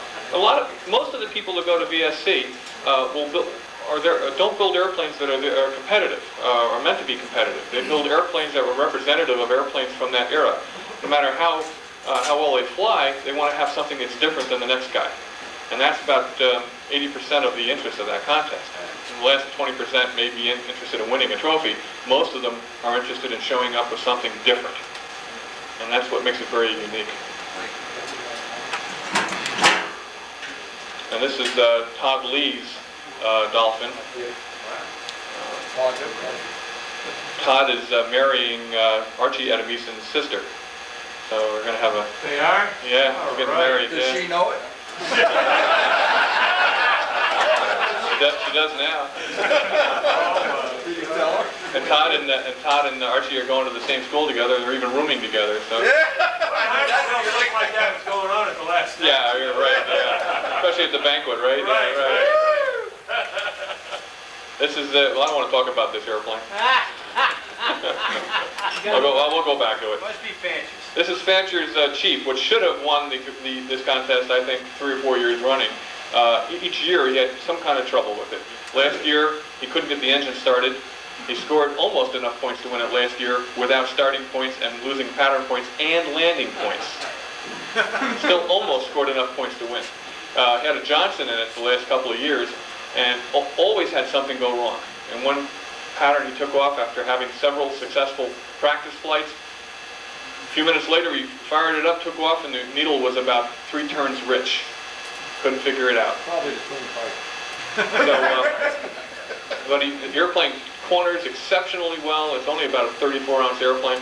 Most of the people that go to VSC don't build airplanes that are competitive, or meant to be competitive. They build airplanes that were representative of airplanes from that era. No matter how well they fly, they want to have something that's different than the next guy. And that's about 80% of the interest of that contest. The last 20% may be interested in winning a trophy. Most of them are interested in showing up with something different. And that's what makes it very unique. And this is Todd Lee's dolphin. Todd is marrying Archie Adamison's sister. So we're going to have a... They are? Yeah, we're getting married. Does she know it? She does now. Did you tell her? And Todd and Archie are going to the same school together. They're even rooming together. So. Something like that was going on at the last night. Yeah, you're right. Yeah. Especially at the banquet, right? Right. This is the. Well, I don't want to talk about this airplane. We'll go back to it. Must be Fancher's. This is Fancher's Chief, which should have won this contest, I think, 3 or 4 years running. Each year he had some kind of trouble with it. Last year he couldn't get the engine started. He scored almost enough points to win it last year without starting points and losing pattern points and landing points. Still almost scored enough points to win. He had a Johnson in it the last couple of years and always had something go wrong. And one pattern he took off after having several successful practice flights. A few minutes later he fired it up, took off, and the needle was about 3 turns rich. Couldn't figure it out. Probably the twin pipe. So, but the airplane corners exceptionally well. It's only about a 34-ounce airplane.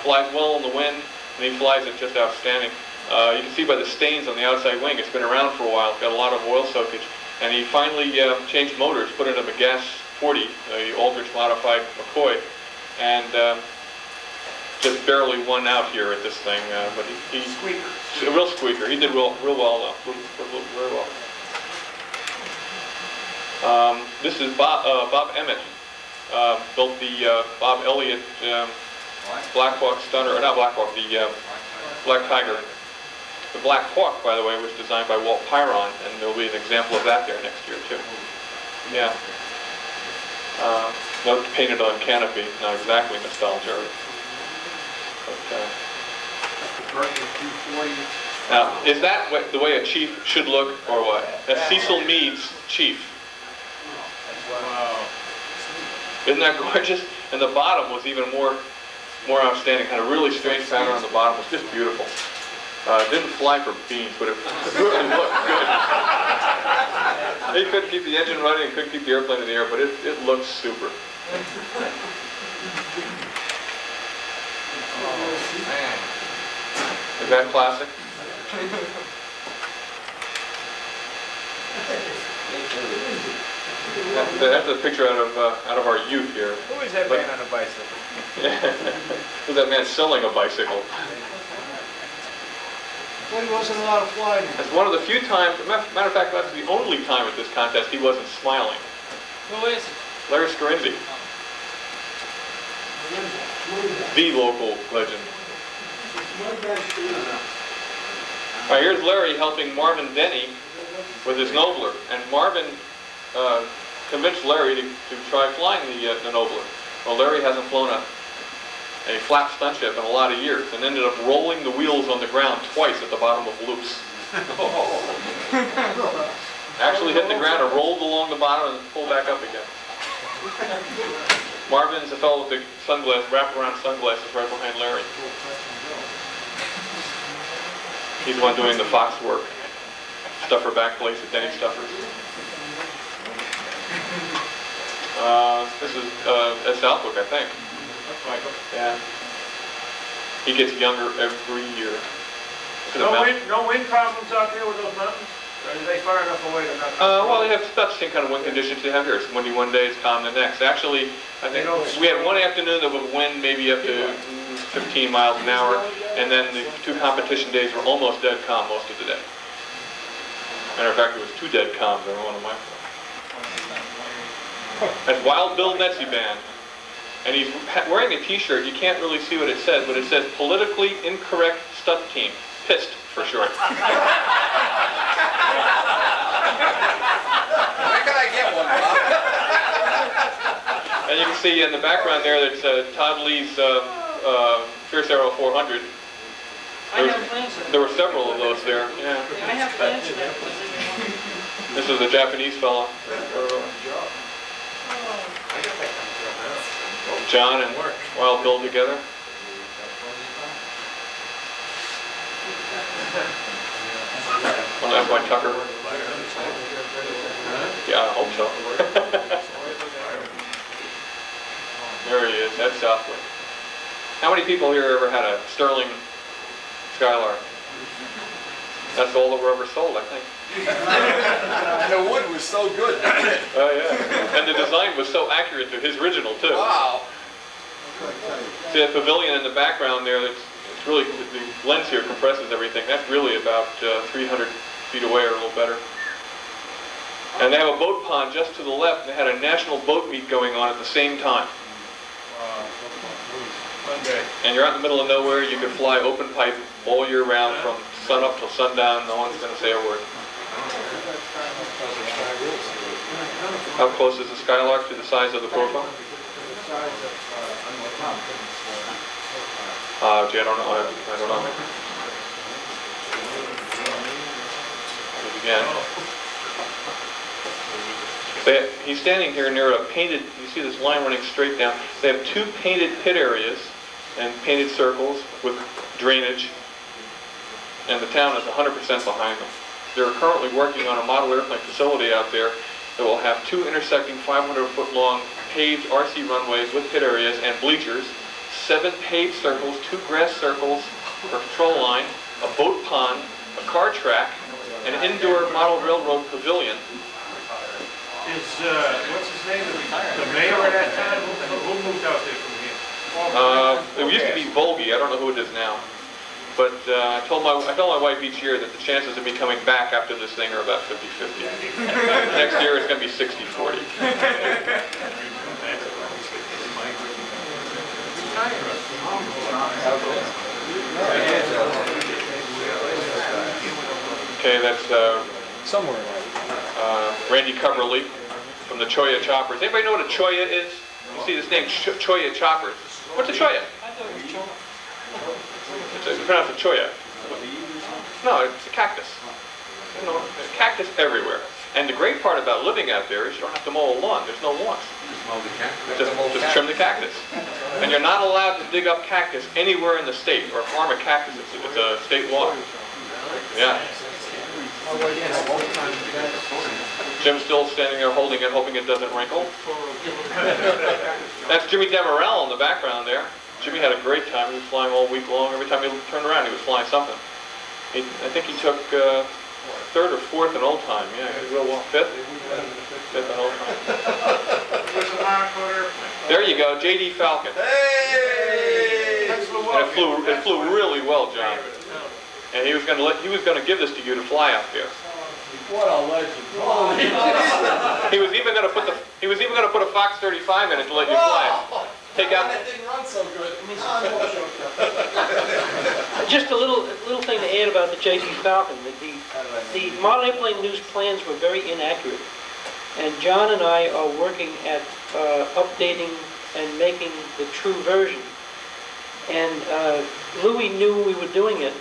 Flies well in the wind, and he flies it just outstanding. You can see by the stains on the outside wing, it's been around for a while. It's got a lot of oil soakage. And he finally changed motors, put it in a gas 40, the Aldrich modified McCoy, and just barely won out here at this thing. But he's a real squeaker. He did real well, though. Very well. This is Bob Emmett. Built the Bob Elliott Black Hawk Stunner, or not Black Hawk, the Black Tiger. The Black Hawk, by the way, was designed by Walt Pyron, and there'll be an example of that there next year, too. Yeah. Note painted on canopy, not exactly nostalgia. But, now, is that the way a chief should look, or what? That's Cecil Meade's chief. Wow. Isn't that gorgeous? And the bottom was even more outstanding. Kind of really strange pattern on the bottom. It was just beautiful. It didn't fly for beans, but it really looked good. He couldn't keep the engine running and couldn't keep the airplane in the air, but it looked super. Is that classic? That's a picture out of our youth here. Who is that man on a bicycle? Who's that man selling a bicycle? Well, he wasn't allowed to fly anymore. It's one of the few times, matter of fact, that's the only time at this contest he wasn't smiling. Who is it? Larry Scarinzi, the local legend. All right, here's Larry helping Marvin Denny with his Nobler, and Marvin convinced Larry to try flying the Nobler. Well, Larry hasn't flown a flat stunt ship in a lot of years, and ended up rolling the wheels on the ground twice at the bottom of loops. Actually hit the ground and rolled along the bottom and pulled back up again. Marvin's the fellow with the wraparound sunglasses right behind Larry. He's the one doing the fox work. Stuffer back place at Denny Stuffers. This is at Southwick, I think. Yeah. He gets younger every year. No wind problems out there with those mountains? Or are they far enough away to not? Well, they have about the same kind of wind conditions you have here. It's windy one day, it's calm the next. Actually, I think we had one afternoon that would wind maybe up to 15 miles an hour, and then the two competition days were almost dead calm most of the day. Matter of fact, it was two dead calms every one of my. That's Wild Bill Netsy Band. And he's wearing a t-shirt, you can't really see what it says, but it says Politically Incorrect Stunt Team. PIST for short. Where can I get one, Bob? And you can see in the background there that's Todd Lee's Fierce Arrow 400. I have plans in There were several of those there, yeah. I have plans in that. This is a Japanese fellow. John and Wild Bill together. Well, that's why Tucker. Yeah, I hope so. There he is, that's Southwick. How many people here ever had a Sterling Skylark? That's all that were ever sold, I think. And the wood was so good. Oh, yeah. And the design was so accurate to his original, too. Wow. See that pavilion in the background there, it's really, the lens here compresses everything. That's really about 300 feet away or a little better. And they have a boat pond just to the left, and they had a national boat meet going on at the same time. And you're out in the middle of nowhere, you can fly open pipe all year round from sun up till sundown, no one's going to say a word. How close is the Skylark to the size of the profile? Gee, I don't know. I don't know. Again. He's standing here near a painted, you see this line running straight down. They have two painted pit areas and painted circles with drainage, and the town is 100% behind them. They're currently working on a model airplane facility out there that will have two intersecting 500-foot-long paved RC runways with pit areas and bleachers, 7 paved circles, 2 grass circles for control line, a boat pond, a car track, an indoor model railroad pavilion. Is, what's his name, the mayor of that town? Who moved out there from here? It used to be Volge, I don't know who it is now. But I tell my wife each year that the chances of me coming back after this thing are about 50-50. Next year it's going to be 60-40. Okay, that's Somewhere. Randy Coverly from the Choya Choppers. Anybody know what a Choya is? see this name, Cholla choppers. What's a cholla? It's pronounced a cholla. No, it's a cactus. You know, there's cactus everywhere. And the great part about living out there is you don't have to mow a lawn. There's no lawns. Just trim the cactus. And you're not allowed to dig up cactus anywhere in the state or farm a cactus. It's a state law. Yeah. Jim's still standing there holding it, hoping it doesn't wrinkle. That's Jimmy Demarell in the background there. Jimmy had a great time. He was flying all week long. Every time he turned around, he was flying something. I think he took third or fourth in old time. Yeah, he did real well. Fifth in old time. There you go, J.D. Falcon. Hey! And it flew really well, John. And he was going to give this to you to fly out there. What a legend! He was even going to put a Fox 35 in it to let you fly it. Take out. That didn't run so good. Just a little thing to add about the J.D. Falcon. The model airplane news plans were very inaccurate. And John and I are working at updating and making the true version. And Louis knew we were doing it,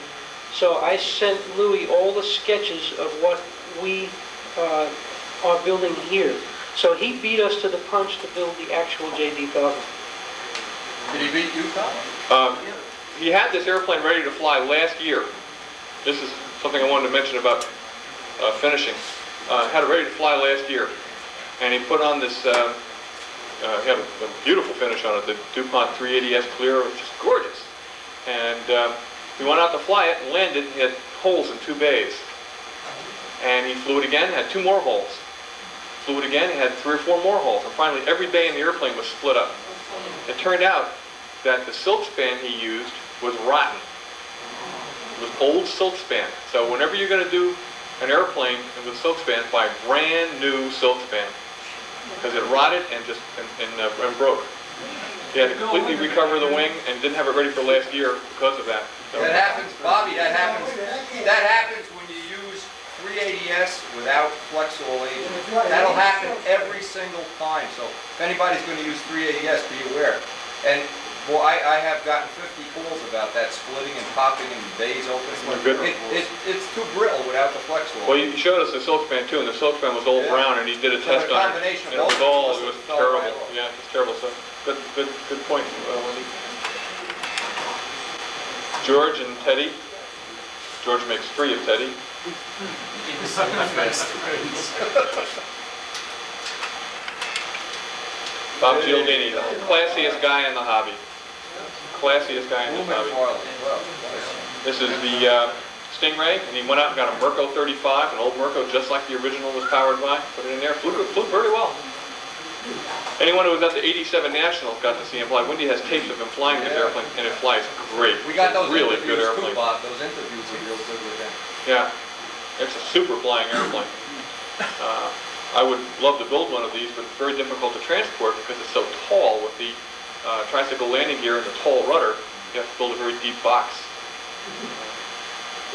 so I sent Louis all the sketches of what we are building here. So he beat us to the punch to build the actual J.D. Falcon. Did he beat you, Tom? He had this airplane ready to fly last year. This is something I wanted to mention about finishing. Had it ready to fly last year. And he put on this, he had a beautiful finish on it, the DuPont 380S Clear, which is gorgeous. And we went out to fly it and landed, he had holes in 2 bays. And he flew it again, had 2 more holes. Flew it again, he had 3 or 4 more holes. And finally, every bay in the airplane was split up. It turned out that the silk span he used was rotten. It was old silk span. So whenever you're going to do an airplane with silk span, buy a brand new silk span. Because it rotted and broke. He had to completely recover the wing and didn't have it ready for last year because of that. So. That happens, Bobby, that happens when you use 380S without flexible agent. That'll happen every single time. So if anybody's going to use 380S, be aware. And well, I have gotten 50 calls about that splitting and popping and bays open. It's too brittle without the flexible. Well, you showed us the silk span too, and the silk span was all brown, and he did a test on it. And it was terrible. Yeah, it was terrible. So good point, Wendy. George and Teddy. George makes 3 of Teddy. Bob Gialdini, the classiest guy in the hobby. Classiest guy in the hobby. This is the Stingray, and he went out and got a Merco 35, an old Merco just like the original was powered by. Put it in there, flew very well. Anyone who was at the 87 Nationals got to see him fly. Wendy has tapes of him flying this airplane, and it flies great. We got those really good interviews airplane. too, Bob. Those interviews are real good with him. Yeah, it's a super flying airplane. I would love to build one of these, but it's very difficult to transport because it's so tall with the tricycle landing gear and the tall rudder. You have to build a very deep box.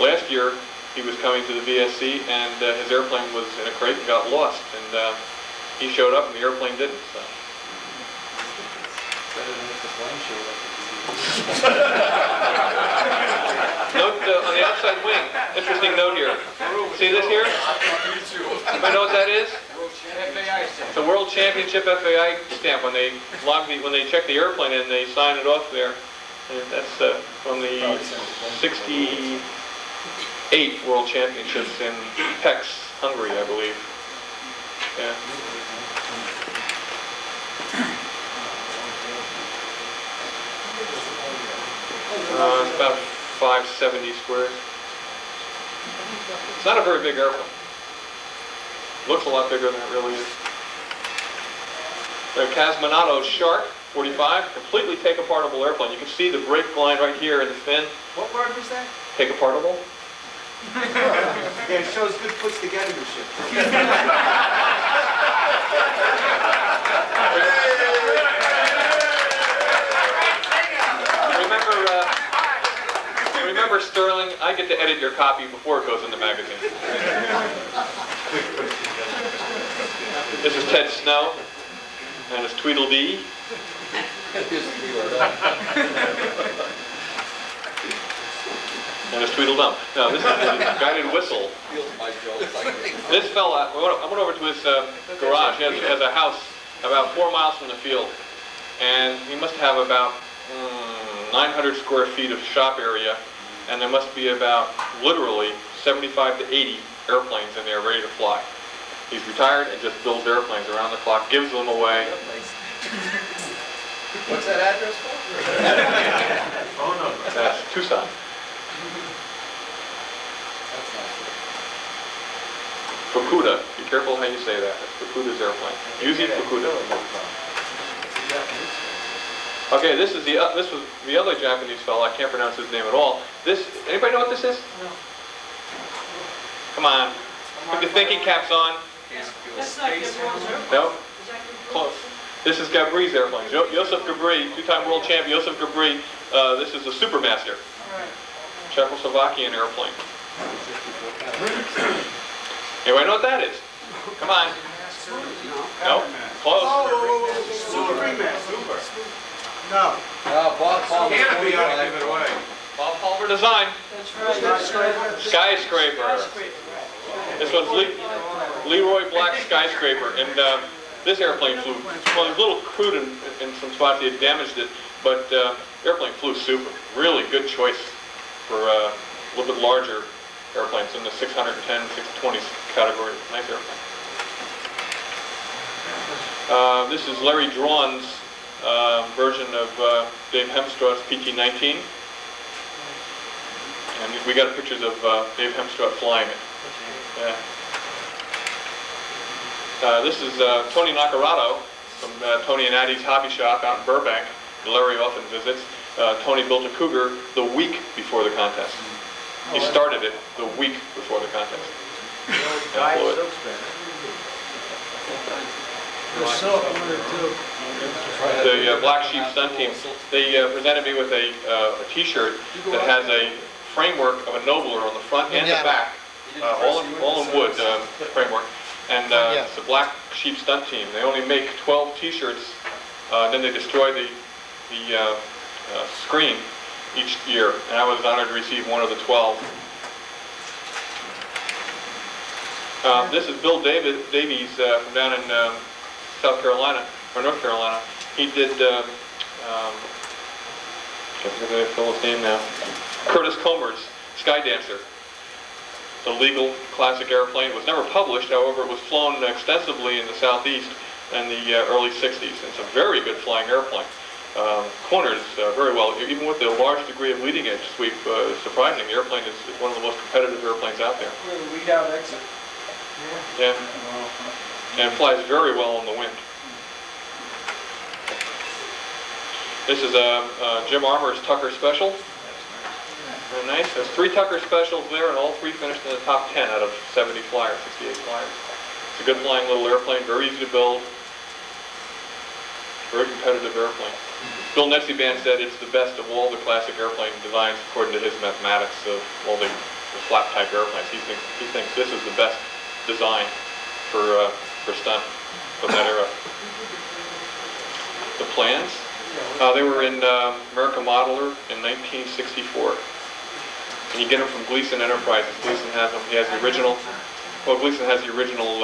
Last year, he was coming to the VSC, and his airplane was in a crate and got lost. And he showed up, and the airplane didn't. So. Note on the outside wing, interesting note here. See this here? Anybody know what that is? It's a World Championship FAI stamp. When they check the airplane in, they sign it off there. And that's from the 68 World Championships in Pécs, Hungary, I believe. Yeah. It's about 570 squares. It's not a very big airplane. Looks a lot bigger than it really is. The Cosmonato Shark 45, completely take-apartable airplane. You can see the brake line right here in the fin. What word was that? Take-apartable. Yeah, it shows good puts together shit. Remember, Sterling, I get to edit your copy before it goes in the magazine. This is Ted Snow and his Tweedledee. And it's Tweedledum. No, this is a guided whistle. This fella, I went over to his garage. He has a house about 4 miles from the field. And he must have about 900 square feet of shop area. And there must be about, literally, 75 to 80 airplanes in there ready to fly. He's retired and just builds airplanes around the clock, gives them away. What's that address for? Phone number. That's Tucson. Fukuda. Be careful how you say that. That's Fukuda's airplane. Yuzi Fukuda. Okay, this was the other Japanese fellow. I can't pronounce his name at all. Anybody know what this is? No. Come on. Put your thinking caps on. That's not Gabron's airplane. No? Is that Gabron's Close. airplane? This is Gabri's airplane. Joseph Gabri, two-time world champion Joseph Gabri. This is the Supermaster. Right. Czechoslovakian airplane. Anybody know what that is? Come on. No? Close. No. Bob Palmer. Canopy ought to give it away. Bob Palmer design. That's right. Skyscraper. Skyscraper, right. This was Leroy Black Skyscraper, and this airplane flew. Well, it was a little crude in some spots. He had damaged it, but airplane flew super. Really good choice for a little bit larger airplanes in the 610, 620 category. Nice airplane. This is Larry Drawn's version of Dave Hemstraut's PT-19. And we got pictures of Dave Hemstraut flying it. Yeah. This is Tony Naccarato from Tony and Addie's Hobby Shop out in Burbank. Larry often visits. Tony built a Cougar the week before the contest. He started it the week before the contest. And flew it. The Black Sheep Stunt team, they presented me with a T-shirt that has a framework of a Nobler on the front and the back, all in wood framework. And it's the Black Sheep Stunt team. They only make 12 T-shirts, then they destroy the screen each year. And I was honored to receive one of the 12. This is Bill Davies from down in South Carolina, or North Carolina. He did, can't think of the fellow's name now, Curtis Comer's Sky Dancer. It's a legal classic airplane. It was never published, however, it was flown extensively in the southeast in the early 60s. It's a very good flying airplane. Corners very well, even with the large degree of leading edge sweep. Surprising, the airplane is one of the most competitive airplanes out there. Lead out exit. Yeah. And flies very well in the wind. This is Jim Armour's Tucker Special. Very nice. There's 3 Tucker Specials there, and all 3 finished in the top 10 out of 70 flyers, 68 flyers. It's a good flying little airplane, very easy to build, very competitive airplane. Bill Netzeband said it's the best of all the classic airplane designs according to his mathematics of all the flap type airplanes. He thinks this is the best design for Stunt from that era. The plans, they were in American Modeler in 1964. And you get them from Gleason Enterprises. Gleason has them. He has the original. Well, Gleason has the original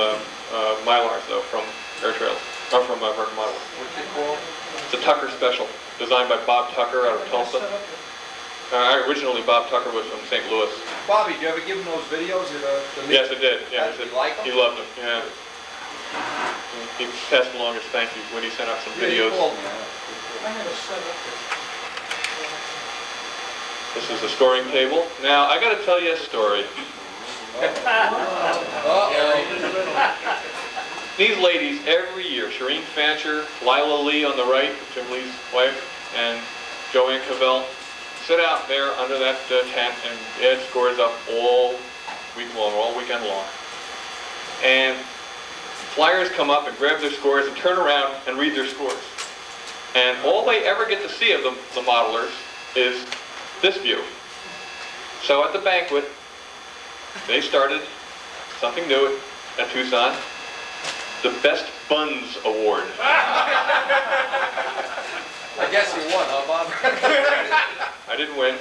Mylars though from Air Trails, or from American Modeler. What's it called? It's a Tucker Special, designed by Bob Tucker out of Tulsa. Originally, Bob Tucker was from St. Louis. Bobby, did you ever give him those videos of the Yes, I did. Yeah, Did you like them? he loved them. Yeah. He passed along his thank you when he sent out some videos. He called me. I had a set up there. This is the storing table. Now, I got to tell you a story. These ladies, every year, Shireen Fancher, Lila Lee on the right, Jim Lee's wife, and Joanne Cavell, sit out there under that tent and add scores up all week long, all weekend long. And flyers come up and grab their scores and turn around and read their scores. And all they ever get to see of the modelers is this view. So at the banquet, they started something new at Tucson, the best Buns Award. I guess you won, huh, Bob? I didn't win.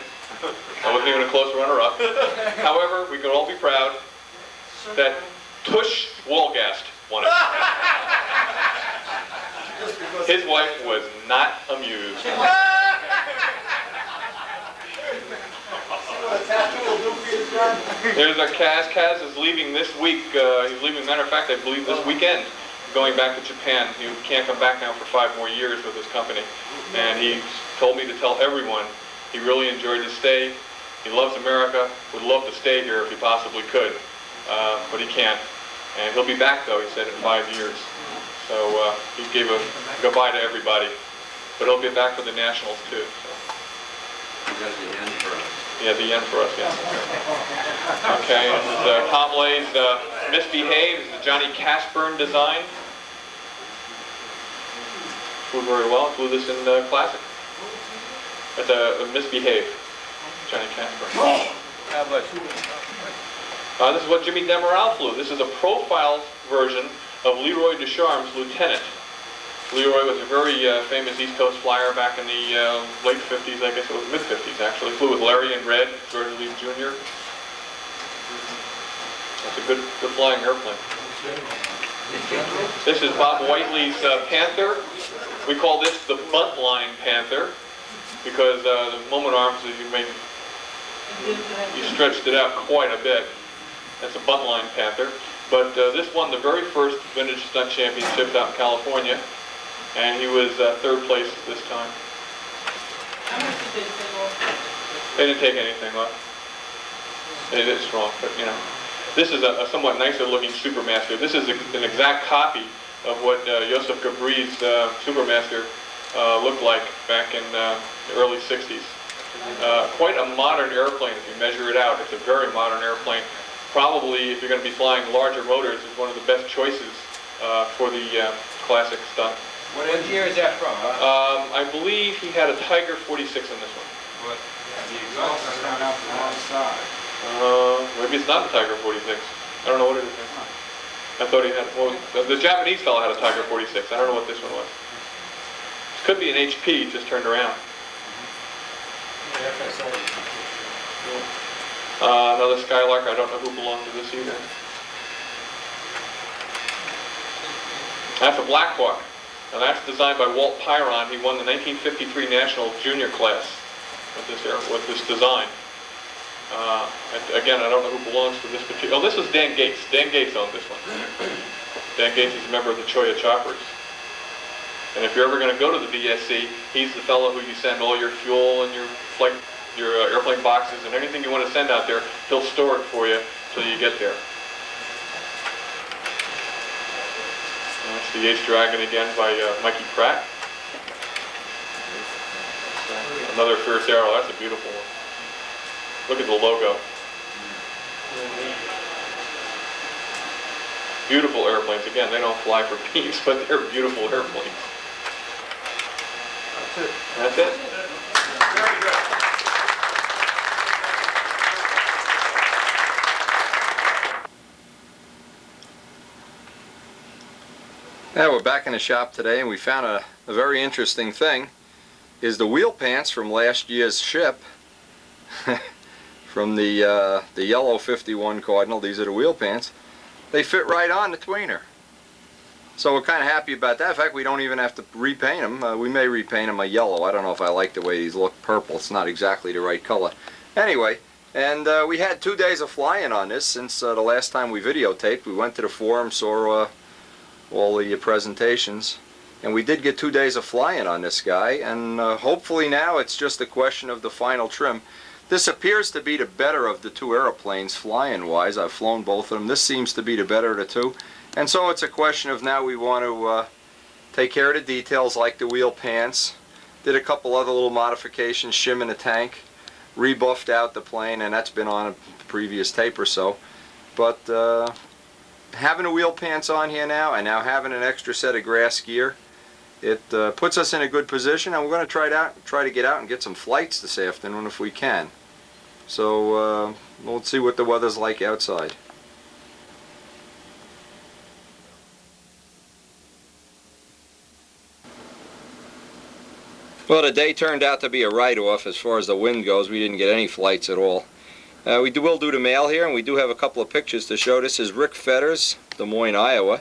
I wasn't even a close runner-up. However, we can all be proud that Tush Wolgast won it. His wife was not amused. There's our Kaz. Kaz is leaving this week. He's leaving, matter of fact, I believe this weekend, going back to Japan. He can't come back now for 5 more years with his company. And he told me to tell everyone he really enjoyed his stay. He loves America, would love to stay here if he possibly could, but he can't. And he'll be back, though, he said, in 5 years. So he gave a goodbye to everybody. But he'll be back for the Nationals, too. So. He has the end for us. He has the end for us, yeah. Okay, and Tom Lay's Misbehave is the Johnny Casburn design. Flew very well, flew this in Classic. It's a Misbehave, Johnny Casburn. God bless you. This is what Jimmy Demoral flew. This is a profile version of Leroy Ducharme's Lieutenant. Leroy was a very famous East Coast flyer back in the late 50s, I guess it was mid-50s actually. Flew with Larry and Red, George Lee Jr. That's a good flying airplane. This is Bob Whiteley's Panther. We call this the buntline Panther because the moment arms, as you stretched it out quite a bit. That's a buntline Panther. But this won the very first vintage stunt championships out in California. And he was 3rd place this time. How much did they take off? They didn't take anything off. It is strong, but you know. This is a somewhat nicer looking Supermaster. This is an exact copy of what Joseph Gabri's Supermaster looked like back in the early 60s. Quite a modern airplane if you measure it out. It's a very modern airplane. Probably, if you're going to be flying larger motors, it's one of the best choices for the classic stunt. What year is that from? I believe he had a Tiger 46 in this one. But the exhaust is coming out the wrong side. Maybe it's not a Tiger 46. I don't know what it is. I thought he had, well, the Japanese fellow had a Tiger 46. I don't know what this one was. This could be an HP, just turned around. Another Skylark, I don't know who belonged to this either. That's a Black Hawk. Now that's designed by Walt Pyron. He won the 1953 National Junior class with this design. Again, I don't know who belongs to this particular. Oh, this is Dan Gates. Dan Gates owned this one. Dan Gates is a member of the Choya Choppers. And if you're ever going to go to the VSC, he's the fellow who you send all your fuel and your airplane boxes and anything you want to send out there. He'll store it for you till you get there. That's the H-Dragon again by Mikey Pratt. Another Fierce Arrow. That's a beautiful one. Look at the logo. Beautiful airplanes. Again, they don't fly for peace, but they're beautiful airplanes. That's it. That's it. Very good. Yeah, we're back in the shop today and we found a very interesting thing. Is the wheel pants from last year's ship from the yellow 51 Cardinal. These are the wheel pants. They fit right on the tweener. So we're kind of happy about that. In fact, we don't even have to repaint them. We may repaint them a yellow. I don't know if I like the way these look purple. It's not exactly the right color. Anyway, and we had 2 days of flying on this since the last time we videotaped. We went to the forum, saw all the presentations, and we did get 2 days of flying on this guy, and hopefully now it's just a question of the final trim. This appears to be the better of the 2 airplanes flying wise. I've flown both of them. This seems to be the better of the 2, and so it's a question of now we want to take care of the details like the wheel pants. Did a couple other little modifications, shim in the tank, rebuffed out the plane, and that's been on a previous tape or so. But having the wheel pants on here now, and now having an extra set of grass gear, it puts us in a good position, and we're going to try to get out and get some flights this afternoon if we can. So let's see what the weather's like outside. Well, the day turned out to be a write-off as far as the wind goes. We didn't get any flights at all. Will do the mail here, and we do have a couple of pictures to show. This is Rick Fetters, Des Moines, Iowa.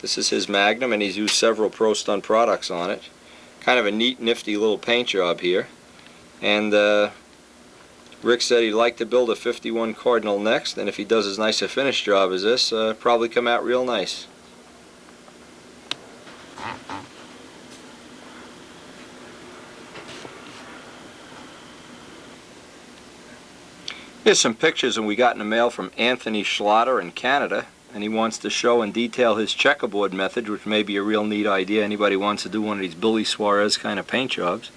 This is his Magnum, and he's used several Pro Stunt products on it. Kind of a neat, nifty little paint job here. And Rick said he'd like to build a 51 Cardinal next, and if he does as nice a finish job as this, probably come out real nice. Here's some pictures that we got in the mail from Anthony Schlatter in Canada, and he wants to show and detail his checkerboard method, which may be a real neat idea. Anybody wants to do one of these Billy Suarez kind of paint jobs.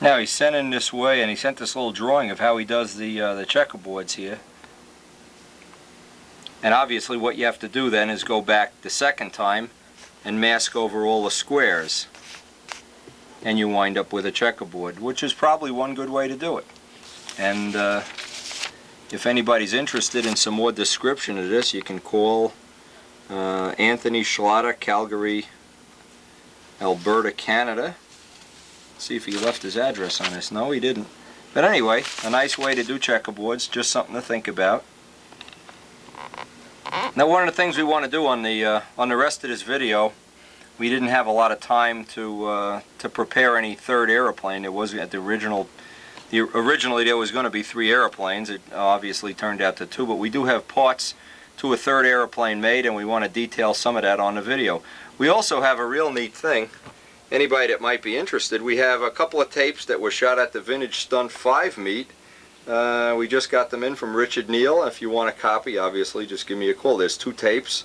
Now he's sent in this way, and he sent this little drawing of how he does the checkerboards here. And obviously what you have to do then is go back the second time and mask over all the squares, and you wind up with a checkerboard, which is probably one good way to do it. And if anybody's interested in some more description of this, you can call Anthony Schlatter, Calgary, Alberta, Canada. See if he left his address on this. No, he didn't. But anyway, a nice way to do checkerboards, just something to think about. Now, one of the things we want to do on the rest of this video, we didn't have a lot of time to prepare any third airplane. It was at originally there was going to be 3 airplanes. It obviously turned out to 2, but we do have parts to a third airplane made, and we want to detail some of that on the video. We also have a real neat thing. Anybody that might be interested, we have a couple of tapes that were shot at the Vintage Stunt 5 meet. We just got them in from Richard Neal. If you want a copy, obviously, just give me a call. There's 2 tapes,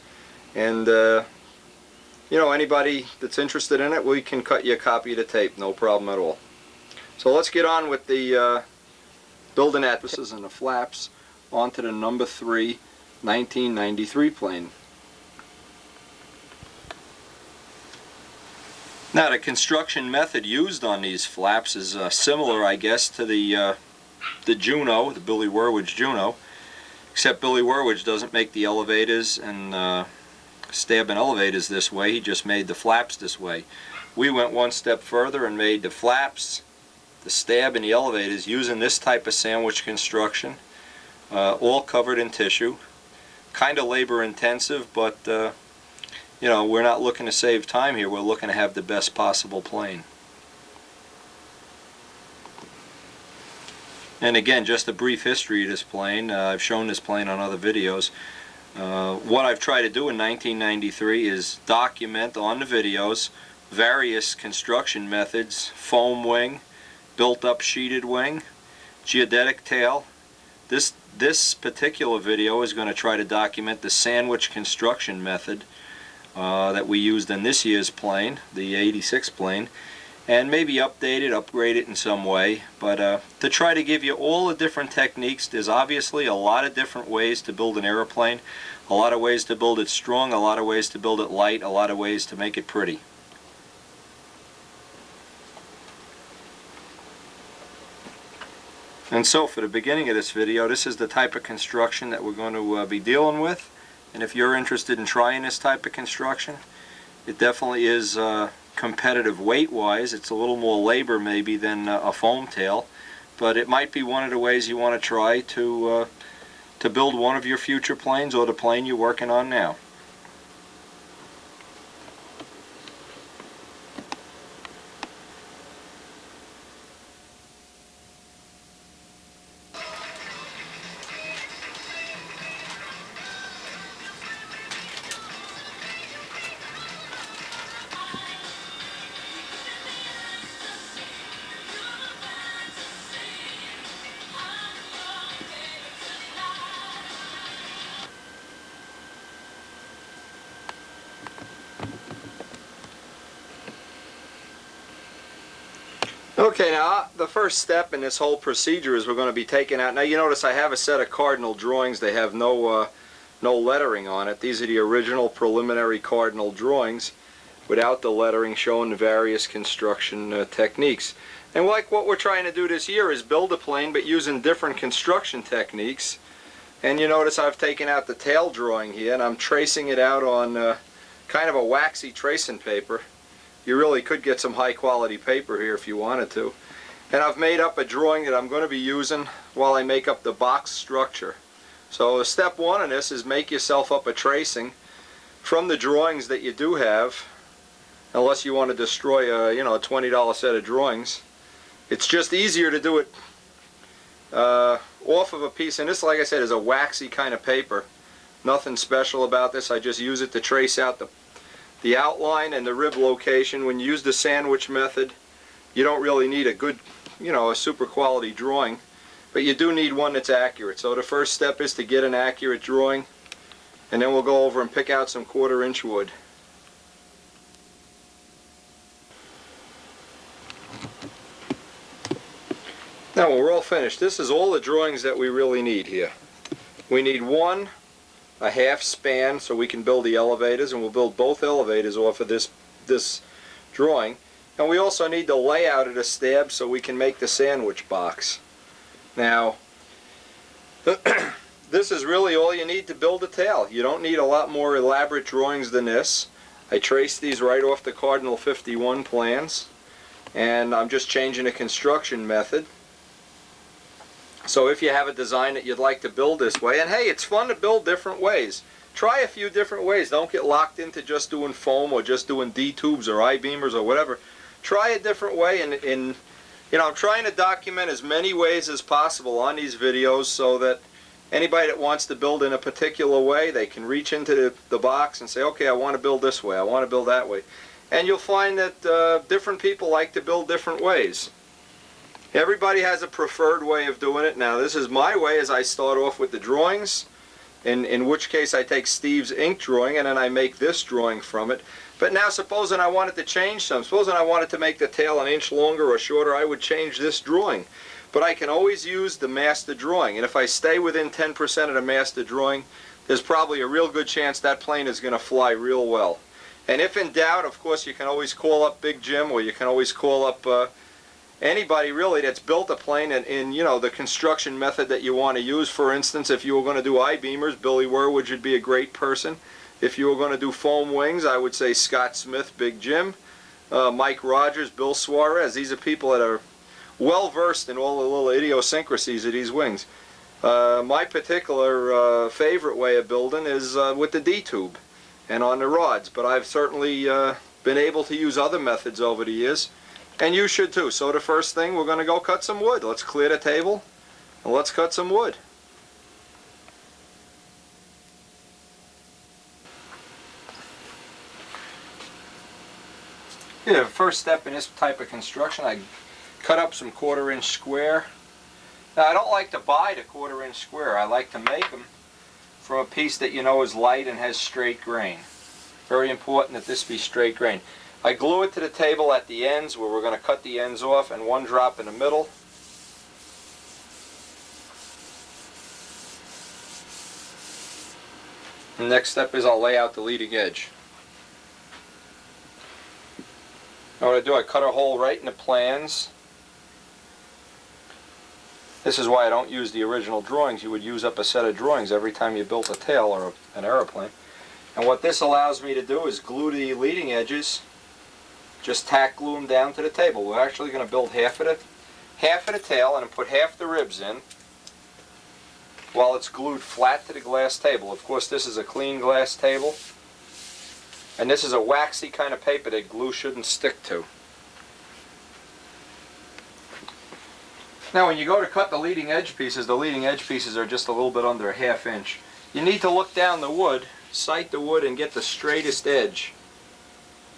and you know, anybody that's interested in it, we can cut you a copy of the tape, no problem at all. So let's get on with the building atlases and the flaps onto the number 3 1993 plane. Now, the construction method used on these flaps is similar, I guess, to the Juno, the Billy Wurwitch Juno, except Billy Wurwitch doesn't make the elevators and stab and elevators this way. He just made the flaps this way. We went one step further and made the flaps, the stab, and the elevators using this type of sandwich construction, all covered in tissue. Kind of labor intensive, but you know, we're not looking to save time here. We're looking to have the best possible plane. And again, just a brief history of this plane. I've shown this plane on other videos. What I've tried to do in 1993 is document on the videos various construction methods: foam wing, built-up sheeted wing, geodetic tail. This particular video is going to try to document the sandwich construction method that we used in this year's plane, the 86 plane, and maybe update it, upgrade it in some way. But to try to give you all the different techniques, there's obviously a lot of different ways to build an airplane, a lot of ways to build it strong, a lot of ways to build it light, a lot of ways to make it pretty. And so for the beginning of this video, this is the type of construction that we're going to be dealing with. And if you're interested in trying this type of construction, it definitely is competitive weight-wise. It's a little more labor maybe than a foam tail, but it might be one of the ways you want to try to build one of your future planes or the plane you're working on now. Okay, now the first step in this whole procedure is we're going to be taking out. Now you notice I have a set of cardinal drawings. They have no lettering on it. These are the original preliminary cardinal drawings without the lettering, showing the various construction techniques. And like what we're trying to do this year is build a plane but using different construction techniques And you notice I've taken out the tail drawing here, and I'm tracing it out on kind of a waxy tracing paper. You really could get some high quality paper here if you wanted to. And I've made up a drawing that I'm going to be using while I make up the box structure. So step one in this is make yourself up a tracing from the drawings that you do have, unless you want to destroy a, a $20 set of drawings. It's just easier to do it off of a piece, and this, like I said, is a waxy kind of paper. Nothing special about this. I just use it to trace out the outline and the rib location. When you use the sandwich method, you don't really need a good, a super quality drawing, but you do need one that's accurate. So the first step is to get an accurate drawing, and then we'll go over and pick out some 1/4 inch wood. Now when we're all finished, this is all the drawings that we really need here. We need one, a half span, so we can build the elevators, and we'll build both elevators off of this drawing. And we also need the layout of the stab so we can make the sandwich box. Now, this is really all you need to build a tail. You don't need a lot more elaborate drawings than this. I traced these right off the Cardinal 51 plans, and I'm just changing the construction method. So if you have a design that you'd like to build this way, and hey, it's fun to build different ways. Try a few different ways. Don't get locked into just doing foam or just doing D-tubes or I-beamers or whatever. Try a different way, and I'm trying to document as many ways as possible on these videos so that anybody that wants to build in a particular way, they can reach into the box and say, okay, I want to build this way, I want to build that way. And you'll find that different people like to build different ways. Everybody has a preferred way of doing it. Now this is my way, as I start off with the drawings, in which case I take Steve's ink drawing and then I make this drawing from it. But now supposing I wanted to change some, supposing I wanted to make the tail an inch longer or shorter, I would change this drawing. But I can always use the master drawing, and if I stay within 10% of the master drawing, there's probably a real good chance that plane is going to fly real well. And if in doubt, of course, you can always call up Big Jim, or you can always call up anybody really that's built a plane in the construction method that you want to use. For instance, if you were going to do I-beamers, Billy Werwood would be a great person. If you were going to do foam wings, I would say Scott Smith, Big Jim, Mike Rogers, Bill Suarez. These are people that are well versed in all the little idiosyncrasies of these wings. My particular favorite way of building is with the D-tube and on the rods, but I've certainly been able to use other methods over the years. And you should too. So the first thing, we're going to go cut some wood. Let's clear the table and let's cut some wood. Yeah, first step in this type of construction, I cut up some 1/4 inch square. Now I don't like to buy the 1/4 inch square. I like to make them from a piece that is light and has straight grain. Very important that this be straight grain. I glue it to the table at the ends where we're going to cut the ends off, and one drop in the middle. The next step is I'll lay out the leading edge. Now what I do, I cut a hole right in the plans. This is why I don't use the original drawings. You would use up a set of drawings every time you built a tail or an airplane. And what this allows me to do is glue the leading edges. Just tack glue them down to the table. We're actually going to build half of the tail and put half the ribs in while it's glued flat to the glass table. Of course, this is a clean glass table, and this is a waxy kind of paper that glue shouldn't stick to. Now when you go to cut the leading edge pieces are just a little bit under a 1/2 inch. You need to look down the wood, sight the wood, and get the straightest edge.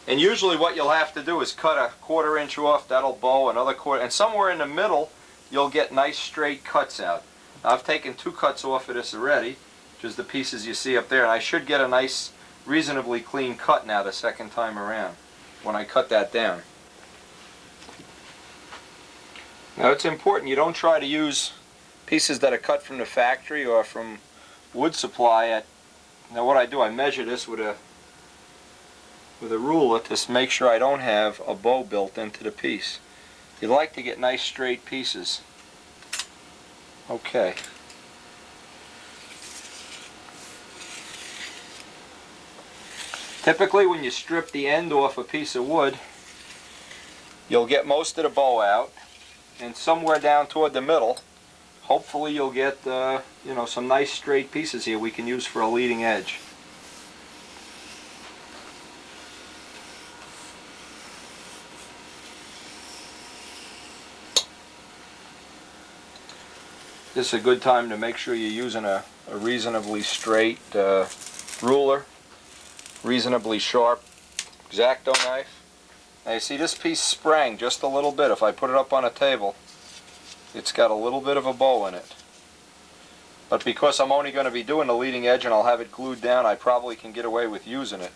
And usually what you'll have to do is cut a 1/4 inch off, that'll bow, another 1/4, and somewhere in the middle you'll get nice straight cuts out. Now, I've taken 2 cuts off of this already, which is the pieces you see up there, and I should get a nice, reasonably clean cut now the second time around when I cut that down. Now it's important you don't try to use pieces that are cut from the factory or from wood supply. Now what I do, I measure this with a ruler to make sure I don't have a bow built into the piece. You'd like to get nice straight pieces. Okay. Typically when you strip the end off a piece of wood, you'll get most of the bow out, and somewhere down toward the middle, hopefully you'll get you know, some nice straight pieces here we can use for a leading edge. This is a good time to make sure you're using a reasonably straight ruler, reasonably sharp X-Acto knife. Now you see this piece sprang just a little bit. If I put it up on a table, it's got a little bit of a bow in it. But because I'm only going to be doing the leading edge and I'll have it glued down, I probably can get away with using it.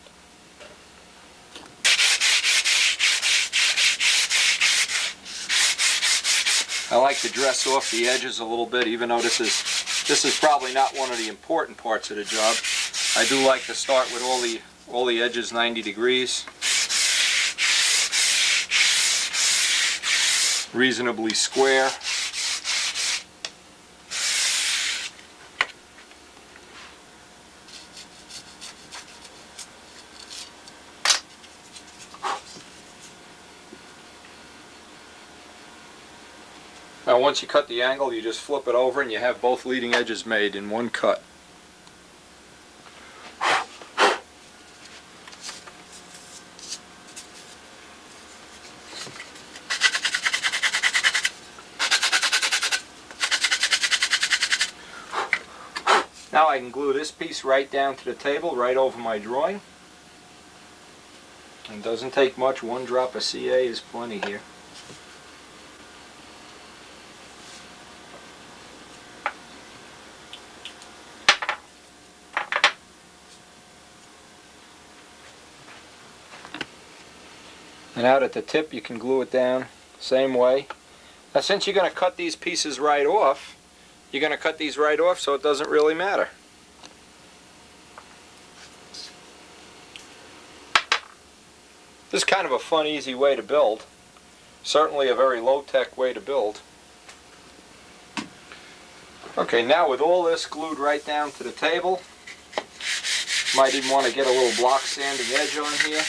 I like to dress off the edges a little bit, even though this is probably not one of the important parts of the job. I do like to start with all the edges 90 degrees. Reasonably square. Now once you cut the angle, you just flip it over and you have both leading edges made in one cut. Now I can glue this piece right down to the table, right over my drawing. It doesn't take much, one drop of CA is plenty here. And out at the tip you can glue it down same way. Now since you're going to cut these pieces right off, you're going to cut these right off so it doesn't really matter. This is kind of a fun, easy way to build. Certainly a very low-tech way to build. Okay, now with all this glued right down to the table, might even want to get a little block sanding edge on here.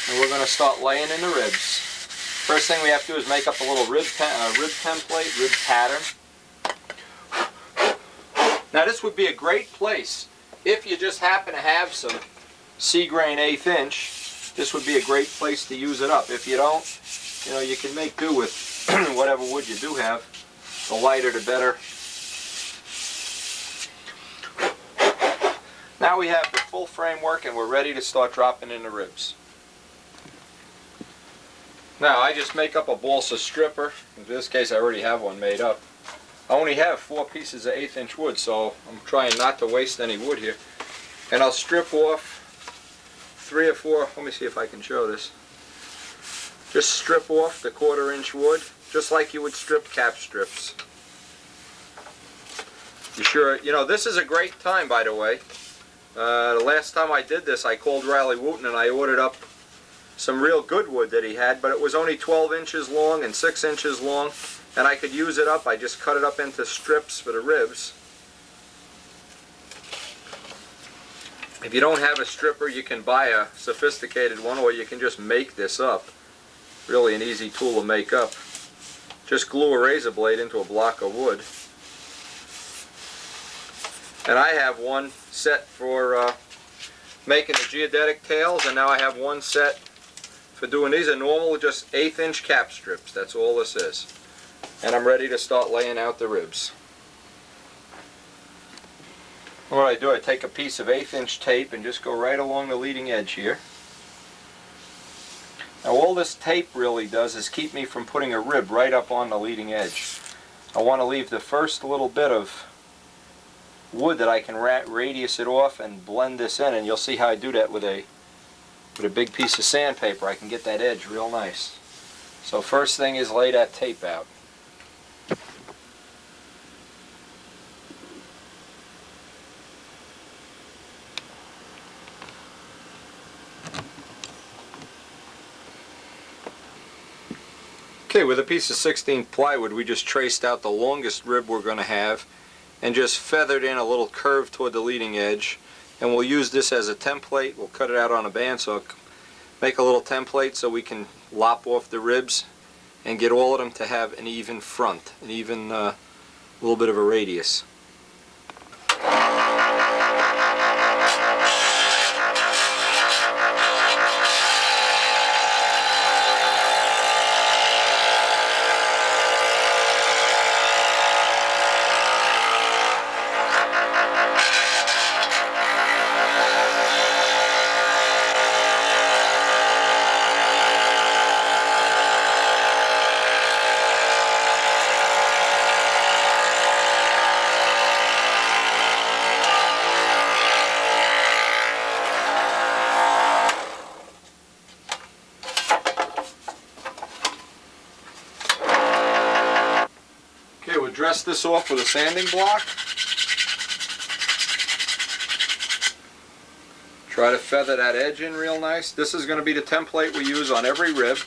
And we're going to start laying in the ribs. First thing we have to do is make up a little rib template, rib pattern. Now this would be a great place if you just happen to have some C-grain 1/8 inch. This would be a great place to use it up. If you don't, you know, you can make do with whatever wood you do have. The lighter the better. Now we have the full framework and we're ready to start dropping in the ribs. Now I just make up a balsa stripper. In this case I already have one made up. I only have 4 pieces of 1/8 inch wood, so I'm trying not to waste any wood here. And I'll strip off 3 or 4, let me see if I can show this. Just strip off the 1/4 inch wood, just like you would strip cap strips. You sure, you know, this is a great time, by the way. The last time I did this, I called Riley Wooten and I ordered up some real good wood that he had, but it was only 12 inches long and 6 inches long, and I could use it up. I just cut it up into strips for the ribs. If you don't have a stripper, you can buy a sophisticated one, or you can just make this up. Really an easy tool to make up. Just glue a razor blade into a block of wood. And I have one set for making the geodetic tails, and now I have one set for doing these. Are normal, just 1/8 inch cap strips. That's all this is. And I'm ready to start laying out the ribs. What I do, I take a piece of 1/8 inch tape and just go right along the leading edge here. Now all this tape really does is keep me from putting a rib right up on the leading edge. I want to leave the first little bit of wood that I can radius it off and blend this in, and you'll see how I do that with a big piece of sandpaper. I can get that edge real nice. So first thing is lay that tape out. Okay, with a piece of 16 plywood we just traced out the longest rib we're going to have and just feathered in a little curve toward the leading edge. And we'll use this as a template. We'll cut it out on a bandsaw, make a little template so we can lop off the ribs and get all of them to have an even front, an even little bit of a radius. Okay, we'll dress this off with a sanding block. Try to feather that edge in real nice. This is going to be the template we use on every rib.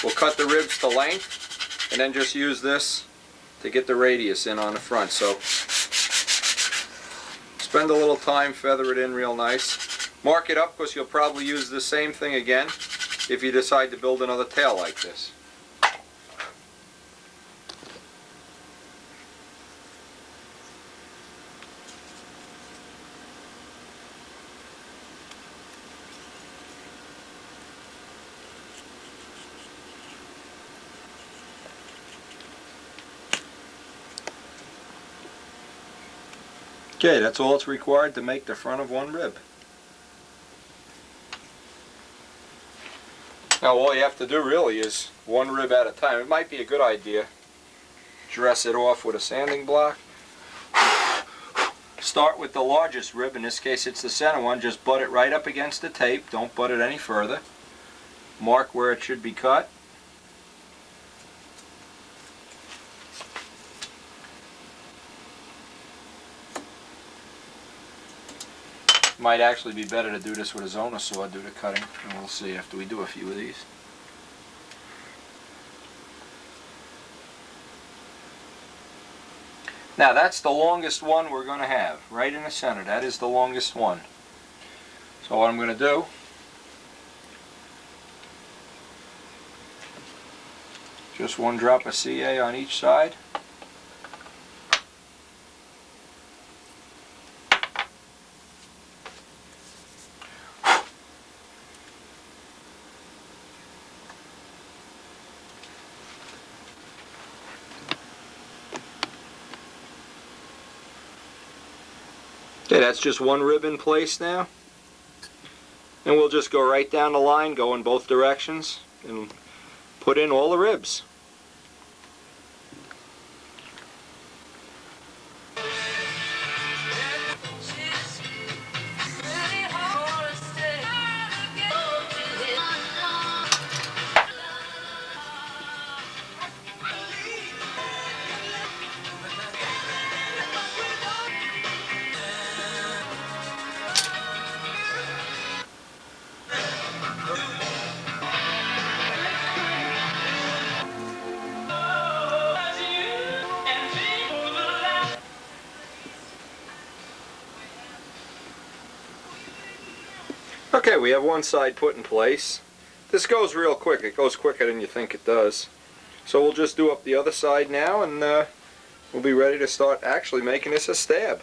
We'll cut the ribs to length and then just use this to get the radius in on the front. So spend a little time, feather it in real nice. Mark it up because you'll probably use the same thing again if you decide to build another tail like this. Okay, that's all it's required to make the front of one rib. Now all you have to do really is one rib at a time. It might be a good idea. Dress it off with a sanding block. Start with the largest rib, in this case it's the center one. Just butt it right up against the tape. Don't butt it any further. Mark where it should be cut. Might actually be better to do this with a Zona saw, do the cutting, and we'll see after we do a few of these. Now that's the longest one we're going to have, right in the center. That is the longest one. So what I'm going to do, just one drop of CA on each side. Okay, that's just one rib in place now. And we'll just go right down the line, go in both directions, and put in all the ribs. Okay, we have one side put in place. This goes real quick. It goes quicker than you think it does. So we'll just do up the other side now, and we'll be ready to start actually making this a stab.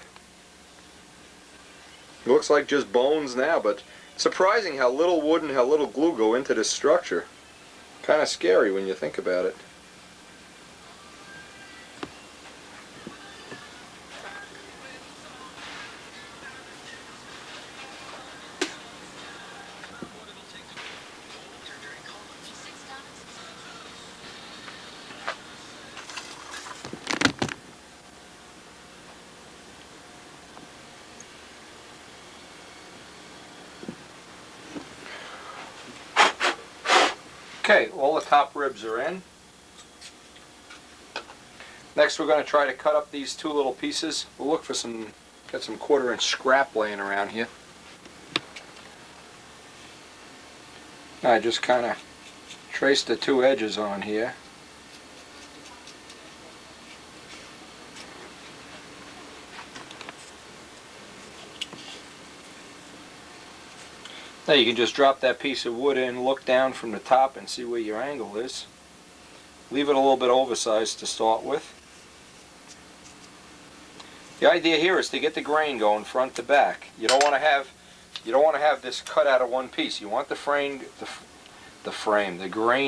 It looks like just bones now, but surprising how little wood and how little glue go into this structure. Kind of scary when you think about it. Okay, all the top ribs are in. Next we're going to try to cut up these two little pieces. We'll look for some, get some 1/4 inch scrap laying around here. I just kind of trace the two edges on here. Now you can just drop that piece of wood in, look down from the top and see where your angle is. Leave it a little bit oversized to start with. The idea here is to get the grain going front to back. You don't want to have this cut out of one piece. You want the grain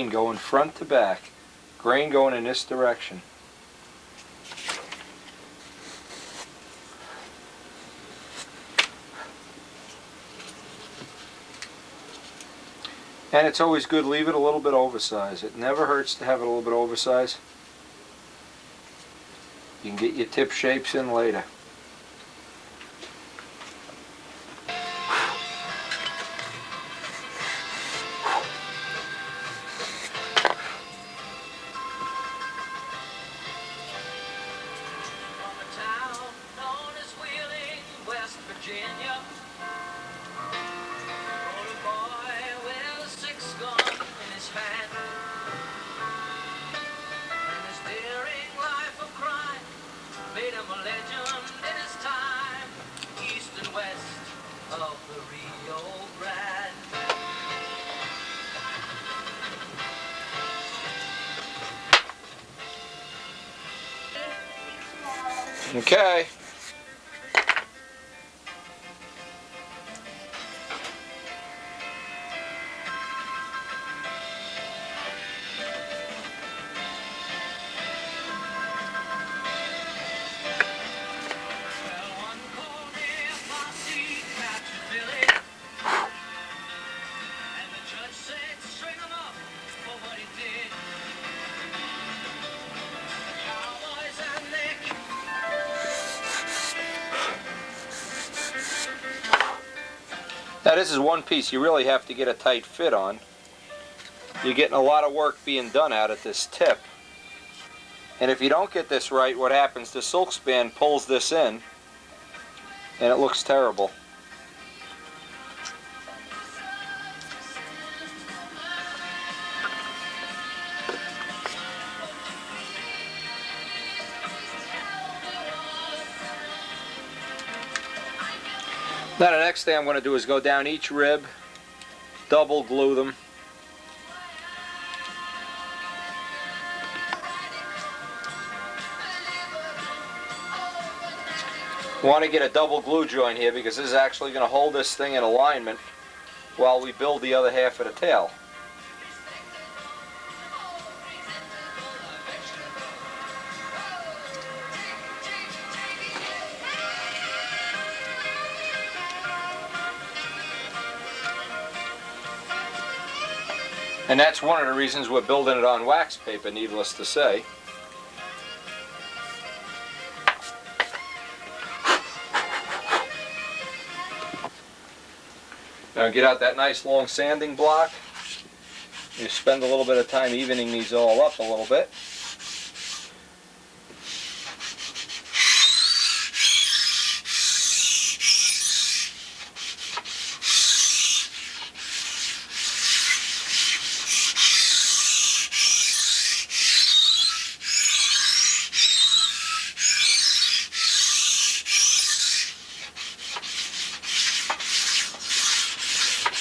going front to back. Grain going in this direction. And it's always good, leave it a little bit oversized. It never hurts to have it a little bit oversized. You can get your tip shapes in later. Okay. Now this is one piece you really have to get a tight fit on. You're getting a lot of work being done out at this tip. And if you don't get this right, what happens, the silk span pulls this in and it looks terrible. Now the next thing I'm going to do is go down each rib, double glue them. You want to get a double glue joint here because this is actually going to hold this thing in alignment while we build the other half of the tail. And that's one of the reasons we're building it on wax paper, needless to say. Now get out that nice long sanding block. You spend a little bit of time evening these all up a little bit.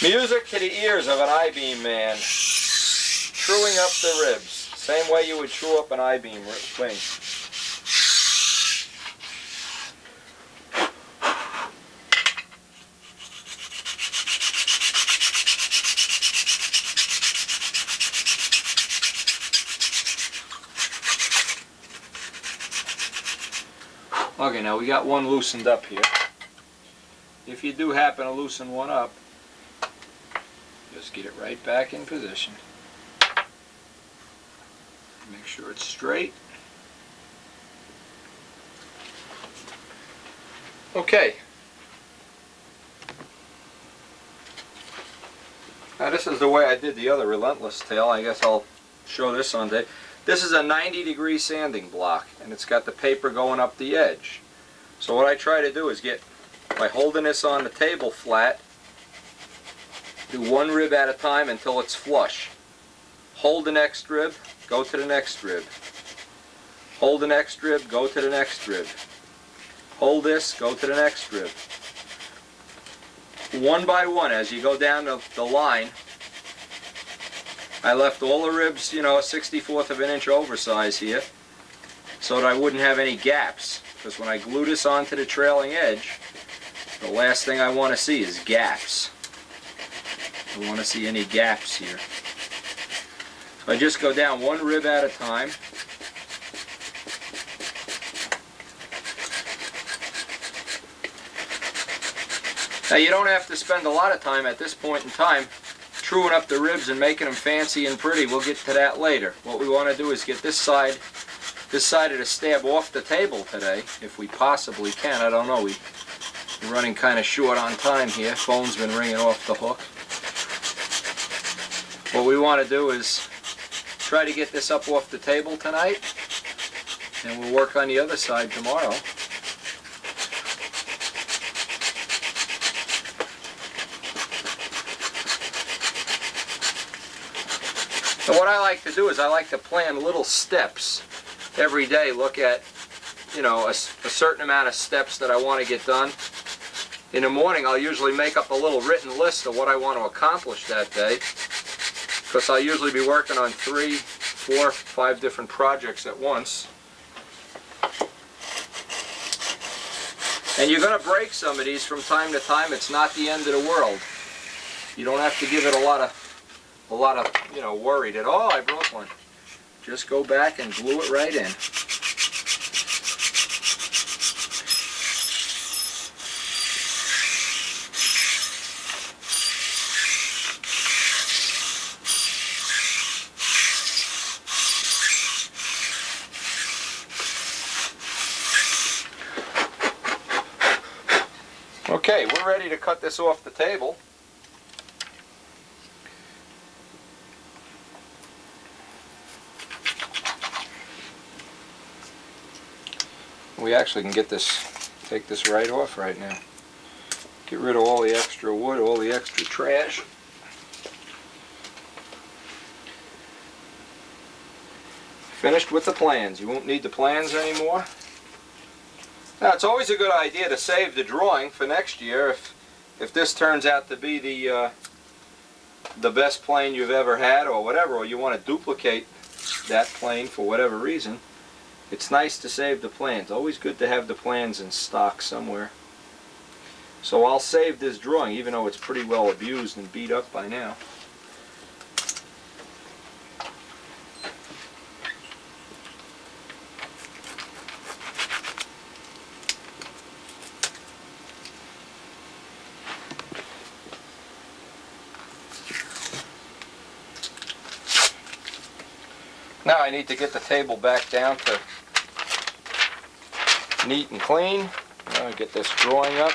Music to the ears of an I-beam man. Truing up the ribs. Same way you would true up an I-beam wing. Okay, now we got one loosened up here. If you do happen to loosen one up, just get it right back in position. Make sure it's straight. Okay. Now this is the way I did the other Relentless tail. I guess I'll show this on day. This is a 90-degree sanding block, and it's got the paper going up the edge. So what I try to do is get, by holding this on the table flat, do one rib at a time until it's flush. Hold the next rib, go to the next rib. Hold the next rib, go to the next rib. Hold this, go to the next rib. one by one as you go down the line. I left all the ribs, you know, a 1/64 of an inch oversize here, so that I wouldn't have any gaps. Because when I glue this onto the trailing edge, the last thing I want to see is gaps. I don't want to see any gaps here. So I just go down one rib at a time. Now you don't have to spend a lot of time at this point in time truing up the ribs and making them fancy and pretty. We'll get to that later. What we want to do is get this side of the stab off the table today, if we possibly can. I don't know. We're running kind of short on time here. Phone's been ringing off the hook. What we want to do is try to get this up off the table tonight, and we'll work on the other side tomorrow. So what I like to do is I like to plan little steps every day. Look at, you know, a certain amount of steps that I want to get done. In the morning I'll usually make up a little written list of what I want to accomplish that day, because I'll usually be working on 3, 4, 5 different projects at once. And you're going to break some of these from time to time. It's not the end of the world. You don't have to give it a lot of you know, worry that, oh, I broke one. Just go back and glue it right in. Okay, we're ready to cut this off the table. We actually can take this right off right now. Get rid of all the extra wood, all the extra trash. Finished with the plans. You won't need the plans anymore. Now, it's always a good idea to save the drawing for next year. If this turns out to be the best plane you've ever had or whatever, or you want to duplicate that plane for whatever reason, it's nice to save the plans. Always good to have the plans in stock somewhere. So I'll save this drawing, even though it's pretty well abused and beat up by now. Now I need to get the table back down to neat and clean. Now get this drawing up.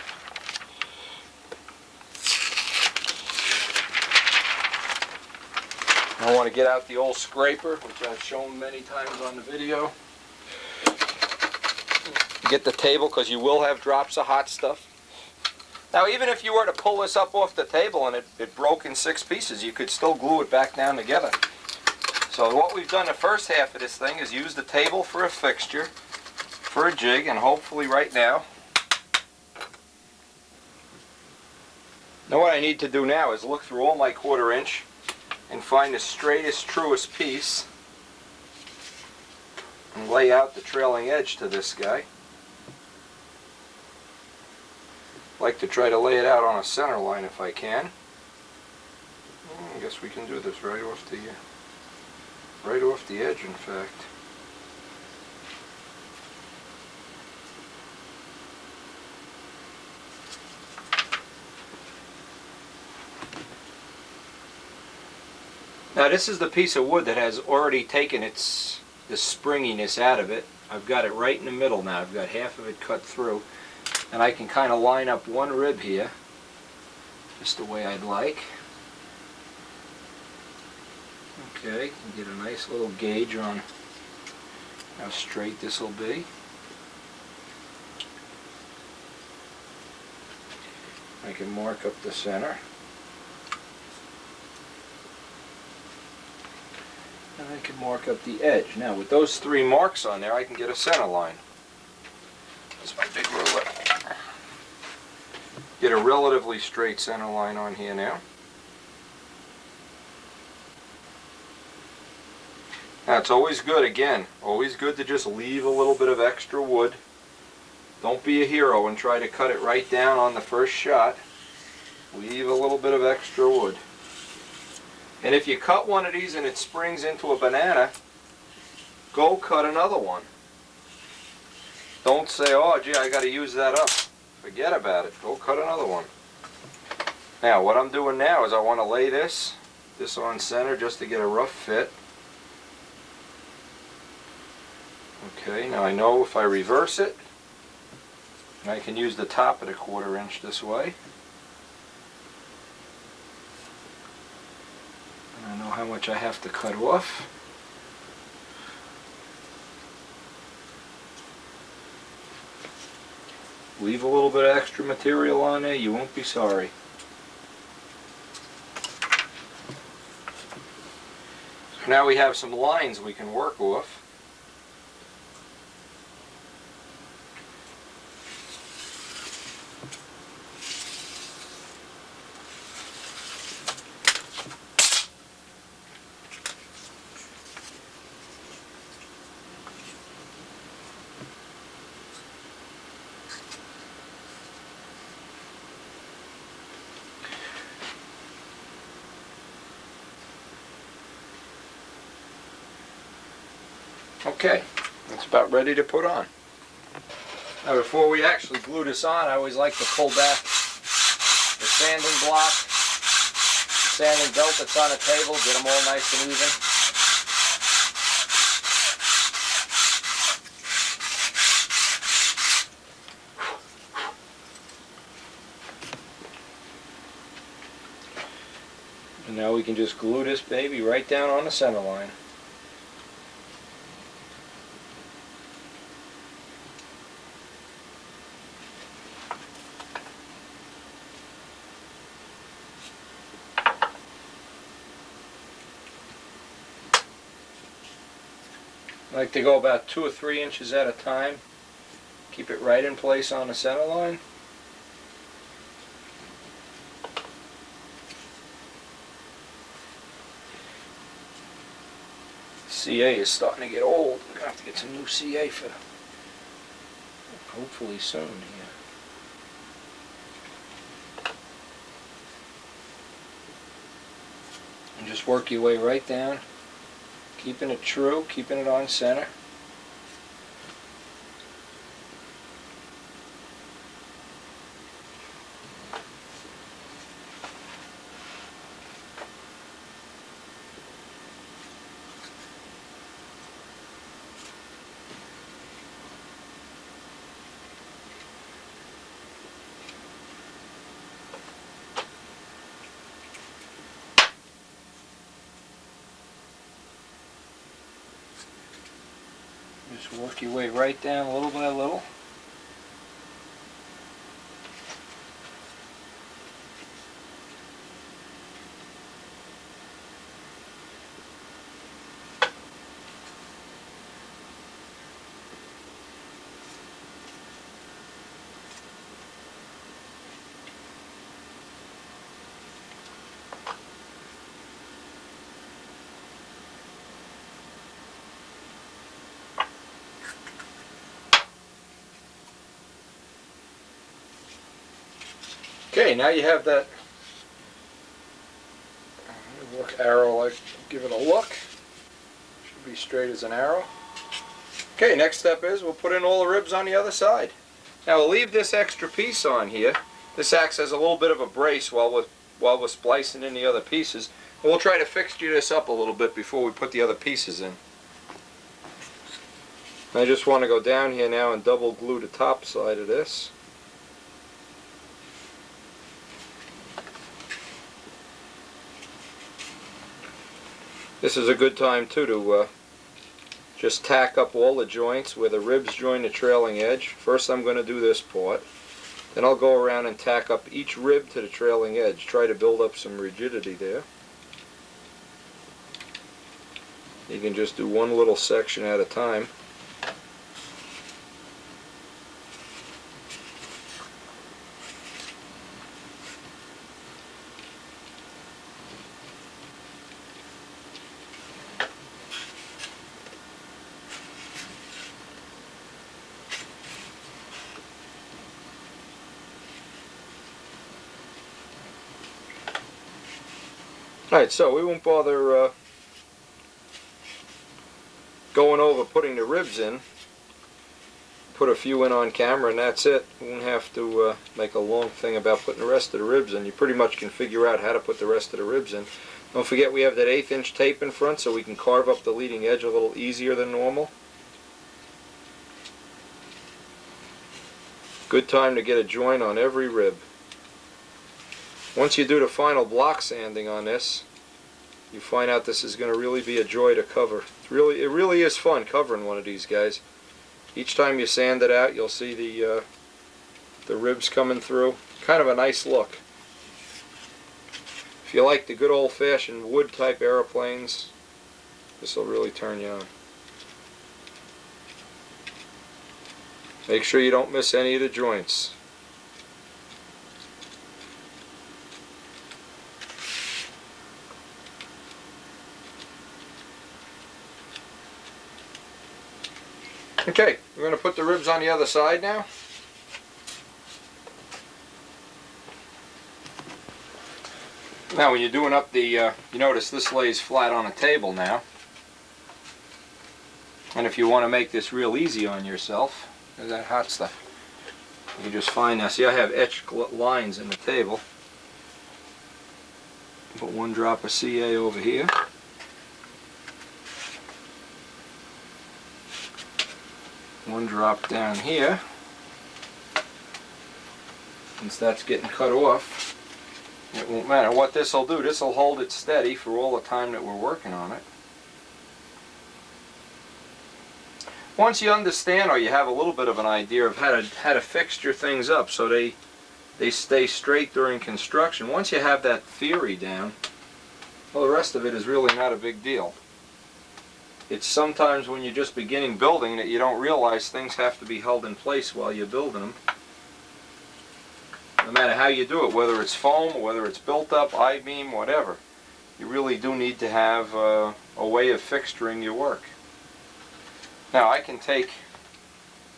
I want to get out the old scraper, which I've shown many times on the video. Get the table, because you will have drops of hot stuff. Now, even if you were to pull this up off the table and it broke in 6 pieces, you could still glue it back down together. So what we've done the first half of this thing is use the table for a fixture, for a jig, and hopefully right now. Now what I need to do now is look through all my 1/4 inch and find the straightest, truest piece and lay out the trailing edge to this guy. I like to try to lay it out on a center line if I can. I guess we can do this right off the edge, in fact. Now this is the piece of wood that has already taken the springiness out of it. I've got it right in the middle now. I've got half of it cut through, and I can kind of line up one rib here just the way I'd like. Okay, get a nice little gauge on how straight this will be. I can mark up the center. And I can mark up the edge. Now with those 3 marks on there, I can get a center line. That's my big ruler. Get Get a relatively straight center line on here now. Now it's always good, again, always good to just leave a little bit of extra wood. Don't be a hero and try to cut it right down on the first shot. Leave a little bit of extra wood. And if you cut one of these and it springs into a banana, go cut another one. Don't say, oh gee, I got to use that up. Forget about it. Go cut another one. Now what I'm doing now is I want to lay this on center just to get a rough fit. Okay, now I know if I reverse it, I can use the top of the 1/4 inch this way. And I know how much I have to cut off. Leave a little bit of extra material on there, you won't be sorry. So now we have some lines we can work off. Okay, it's about ready to put on. Now before we actually glue this on, I always like to pull back the sanding block, sanding belt that's on the table, get them all nice and even. And now we can just glue this baby right down on the center line. I like to go about 2 or 3 inches at a time. Keep it right in place on the center line. CA is starting to get old. We're going to have to get some new CA for hopefully soon here. And just work your way right down. Keeping it true, keeping it on center. Just work your way right down little by little. Okay, now you have that work arrow, like give it a look. Should be straight as an arrow. Okay, next step is we'll put in all the ribs on the other side. Now we'll leave this extra piece on here. This acts as a little bit of a brace while we're splicing in the other pieces. And we'll try to fixture this up a little bit before we put the other pieces in. I just want to go down here now and double glue the top side of this. This is a good time too to just tack up all the joints where the ribs join the trailing edge. First I'm going to do this part. Then I'll go around and tack up each rib to the trailing edge. Try to build up some rigidity there. You can just do one little section at a time. Alright, so we won't bother going over putting the ribs in. Put a few in on camera and that's it. We won't have to make a long thing about putting the rest of the ribs in. You pretty much can figure out how to put the rest of the ribs in. Don't forget we have that 1/8 inch tape in front so we can carve up the leading edge a little easier than normal. Good time to get a joint on every rib. Once you do the final block sanding on this, you find out this is going to really be a joy to cover. It really is fun covering one of these guys. Each time you sand it out, you'll see the ribs coming through. Kind of a nice look. If you like the good old-fashioned wood type aeroplanes, this will really turn you on. Make sure you don't miss any of the joints. Okay, we're going to put the ribs on the other side now. Now when you're doing up the, you notice this lays flat on a table now. And if you want to make this real easy on yourself, there's that hot stuff. You just find now, see I have etched lines in the table. Put 1 drop of CA over here. One drop down here. Since that's getting cut off, it won't matter. What this will do, this will hold it steady for all the time that we're working on it. Once you understand or you have a little bit of an idea of how to fixture things up so they stay straight during construction, once you have that theory down, well, the rest of it is really not a big deal. It's sometimes when you're just beginning building that you don't realize things have to be held in place while you're building them. No matter how you do it, whether it's foam, or whether it's built up, I-beam, whatever, you really do need to have a way of fixturing your work. Now I can take,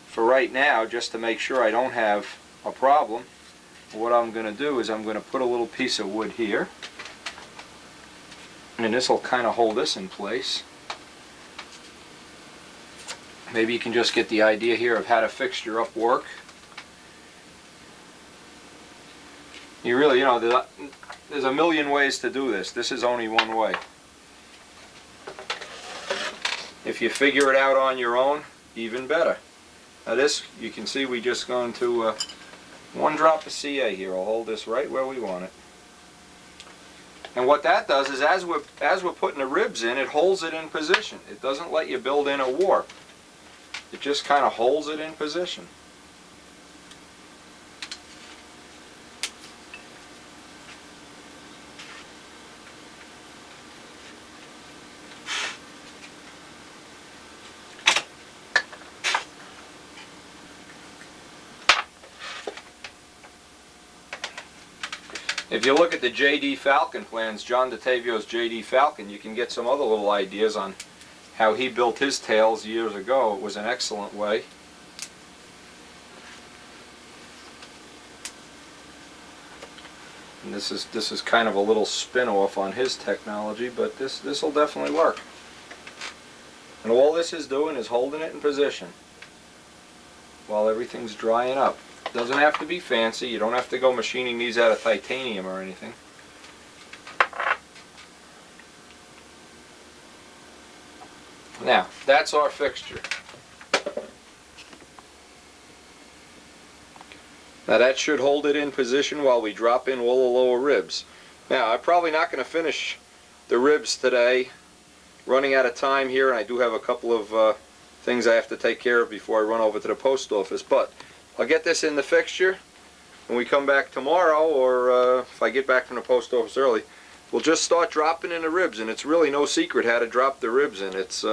for right now, just to make sure I don't have a problem, what I'm going to do is I'm going to put a little piece of wood here, and this will kind of hold this in place. Maybe you can just get the idea here of how to fixture up work. You really, you know, there's a million ways to do this. This is only one way. If you figure it out on your own, even better. Now this, you can see we just gone to 1 drop of CA here. I'll hold this right where we want it. And what that does is as we're putting the ribs in, it holds it in position. It doesn't let you build in a warp. It just kind of holds it in position. If you look at the J.D. Falcon plans, John DeTavio's J.D. Falcon, you can get some other little ideas on how he built his tails years ago. It was an excellent way. And this is kind of a little spin-off on his technology, but this will definitely work. And all this is doing is holding it in position while everything's drying up. Doesn't have to be fancy. You don't have to go machining these out of titanium or anything. Now, that's our fixture. Now that should hold it in position while we drop in all the lower ribs. Now, I'm probably not going to finish the ribs today. Running out of time here, and I do have a couple of things I have to take care of before I run over to the post office. But I'll get this in the fixture when we come back tomorrow, or if I get back from the post office early, we'll just start dropping in the ribs, and it's really no secret how to drop the ribs in. It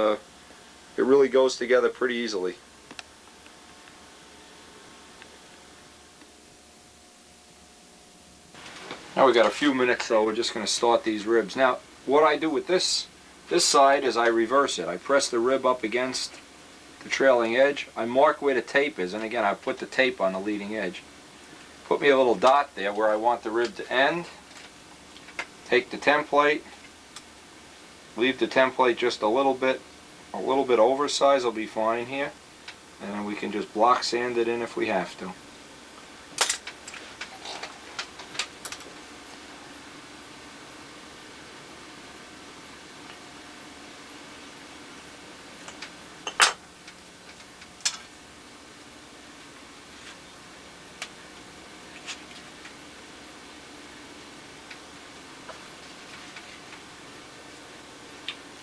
really goes together pretty easily. Now we've got a few minutes, so we're just going to start these ribs. Now, what I do with this side is I reverse it. I press the rib up against the trailing edge. I mark where the tape is, and again I put the tape on the leading edge. Put me a little dot there where I want the rib to end, take the template, leave the template just a little bit oversized will be fine here, and then we can just block sand it in if we have to.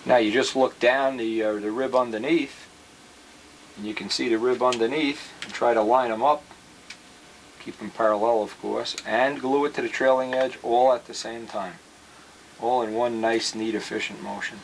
Now you just look down the rib underneath, and you can see the rib underneath, and try to line them up, keep them parallel of course, and glue it to the trailing edge all at the same time. All in one nice, neat, efficient motion.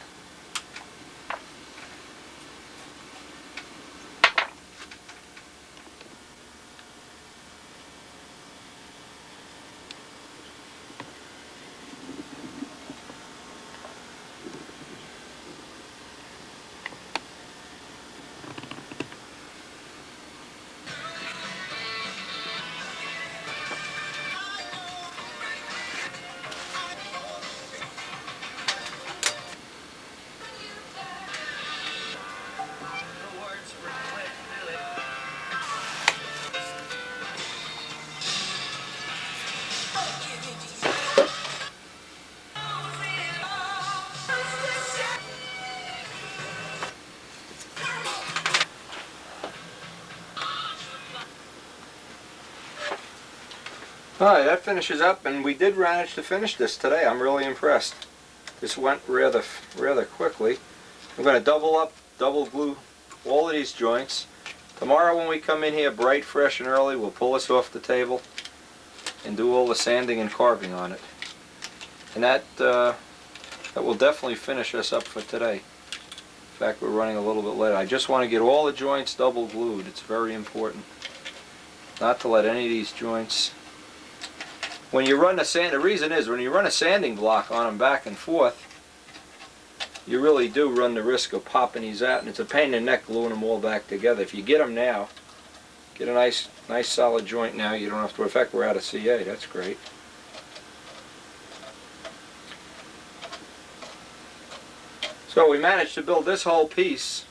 Alright, that finishes up, and we did manage to finish this today. I'm really impressed. This went rather quickly. I'm going to double glue all of these joints. Tomorrow when we come in here bright, fresh, and early, we'll pull this off the table and do all the sanding and carving on it. And that will definitely finish us up for today. In fact, we're running a little bit late. I just want to get all the joints double glued. It's very important not to let any of these joints... When you run the reason is when you run a sanding block on them back and forth, you really do run the risk of popping these out, and it's a pain in the neck gluing them all back together. If you get them now, get a nice solid joint now, you don't have to. In fact, we're out of CA. That's great. So we managed to build this whole piece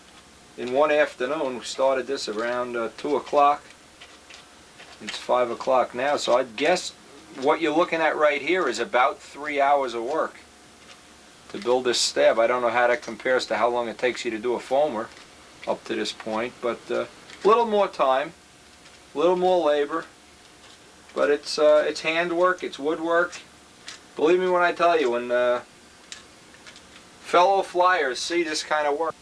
in one afternoon. We started this around 2 o'clock. It's 5 o'clock now, so I'd guess what you're looking at right here is about 3 hours of work to build this stab. I don't know how that compares to how long it takes you to do a foamer up to this point, but a little more time, a little more labor, but it's handwork, it's woodwork. Believe me when I tell you, when fellow flyers see this kind of work,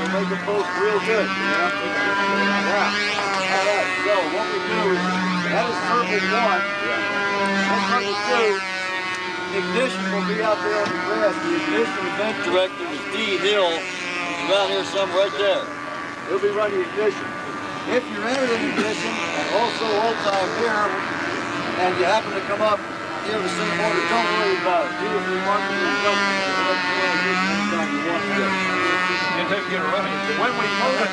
will make them post real good. Yeah. All right. So what we do is that is circle 1. That's circle 2. Ignition will be out there on the grass. The ignition event director is D. Hill. He's around here somewhere right there. He'll be running ignition. If you're entering ignition and also old time here, and you happen to come up here to sing order, don't worry about it. Do as remarkably adjustment to let you know ignition anytime you want to. When we post,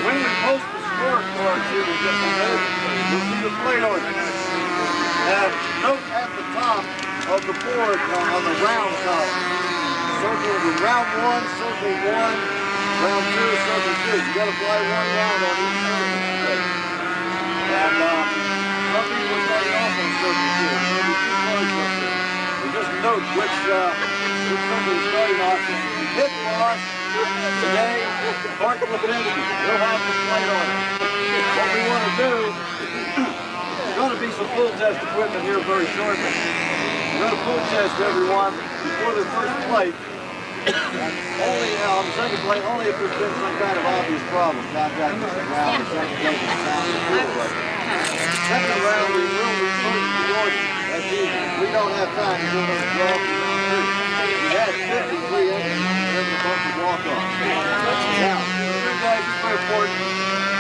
when we post the scorecards here in just a minute, you'll see the plate order. And note at the top of the board on the round column. Circle the round 1, circle 1. Round 2, circle 2. You got to fly 1 round on each circle. And some people are starting off on circle 2. There's going to be 2 cars up there. So just note which circle you're starting on. Hit boss today, Mark Lipinski. He'll have the flight on it. What we want to do, there's going to be some full test equipment here very shortly. We're going to full test everyone before their first flight. Only on the second plate, only if there's been some kind of obvious problem. Contact the ground, the second plate, the sound, the fuel plate. Second round, we will return to the order. That's easy. We don't have time to do another 12 to round 3. We had 53 engines and a bunch of walk-offs. Now, you guys, it's very important.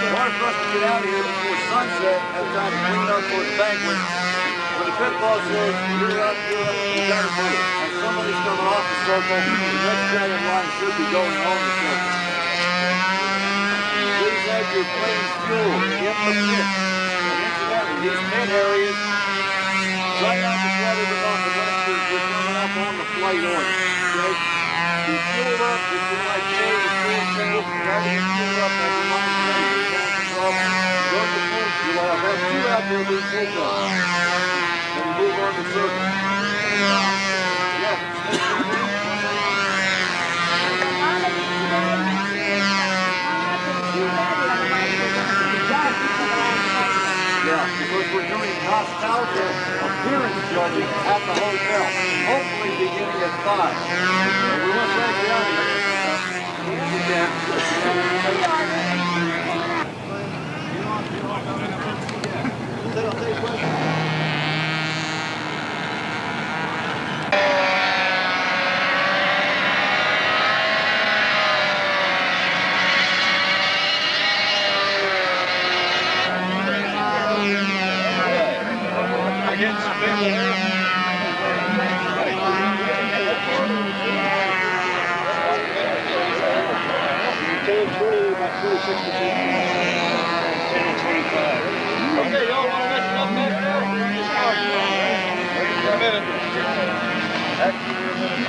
In order for us to get out of here before sunset, have time to clean up for the banquet. When the pit boss says, you're up, you gotta move. And somebody's coming off the circle, the next guy in line should be going on the circle. Please have your plane's fuel in the pit. And incidentally, these pit areas, try not to clutter them up unless you're coming up on the flight order. Okay? Be fueled up if you like fuel or fuel tank. Try to get fueled up as your line's ready. Go to the full, you'll have 2 out there being full up. Then move on the circle. Yeah, because we're doing nostalgia appearance judging at the hotel. Hopefully beginning at 5. So we want to try to get out of here. You can. I'll take questions. Okay, y'all want to mess it up back there? Just come. A minute. Actually, a minute.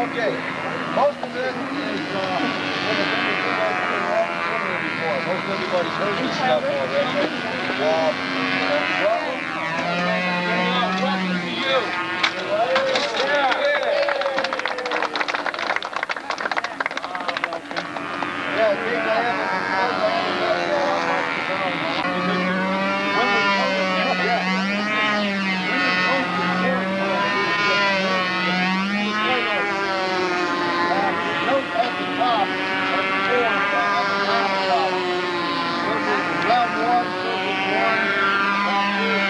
Okay. Most of it is most everybody's heard this stuff already. Welcome to you. Round 1, circle 1, round 2,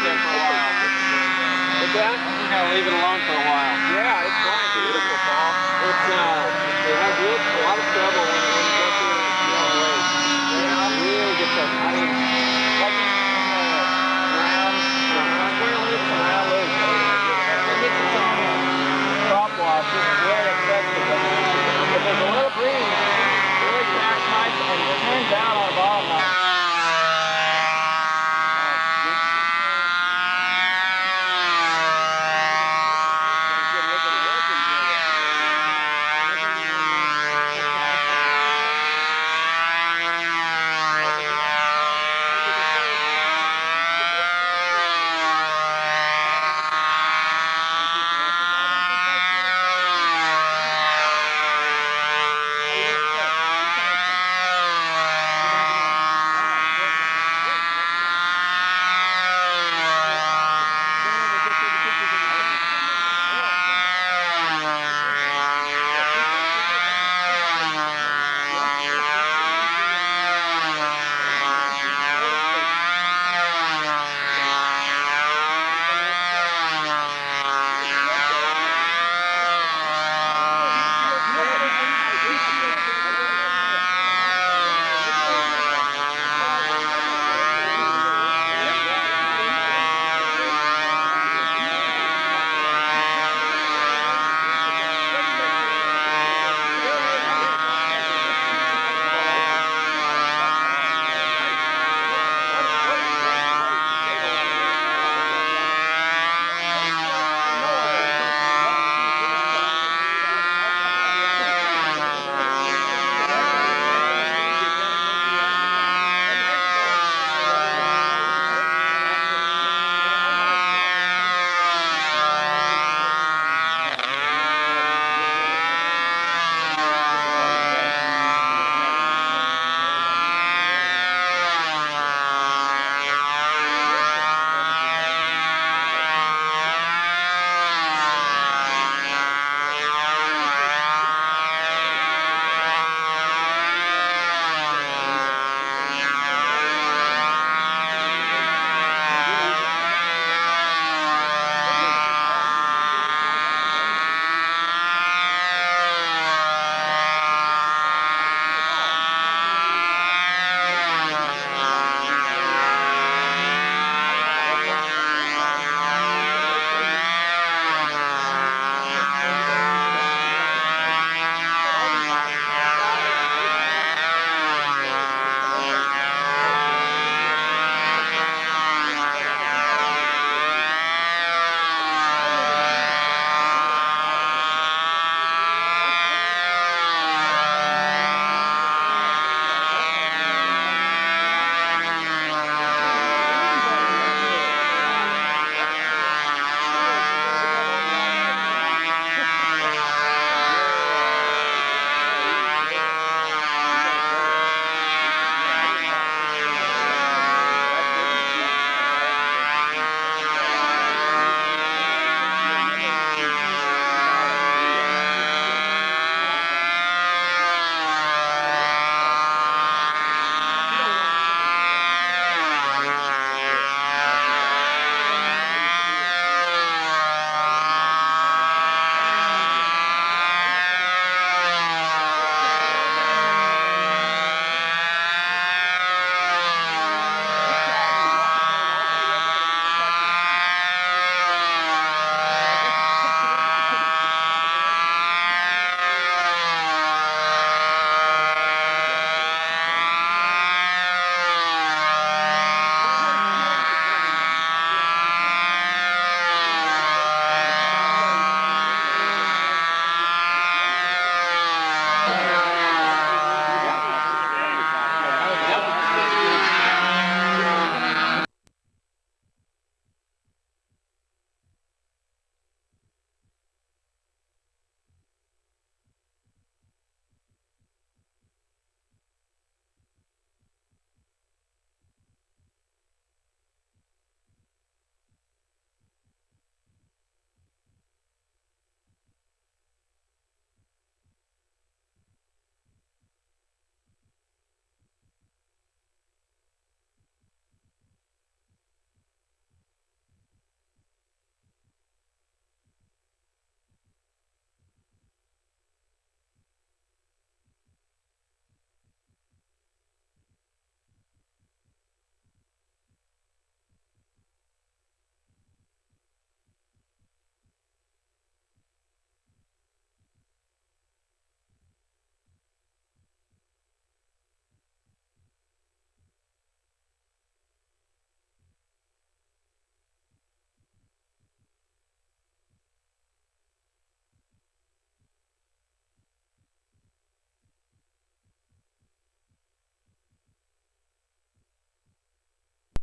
there for a while. What's that? We're gonna leave it alone for a while. Yeah, it's going to. Beautiful fall. It's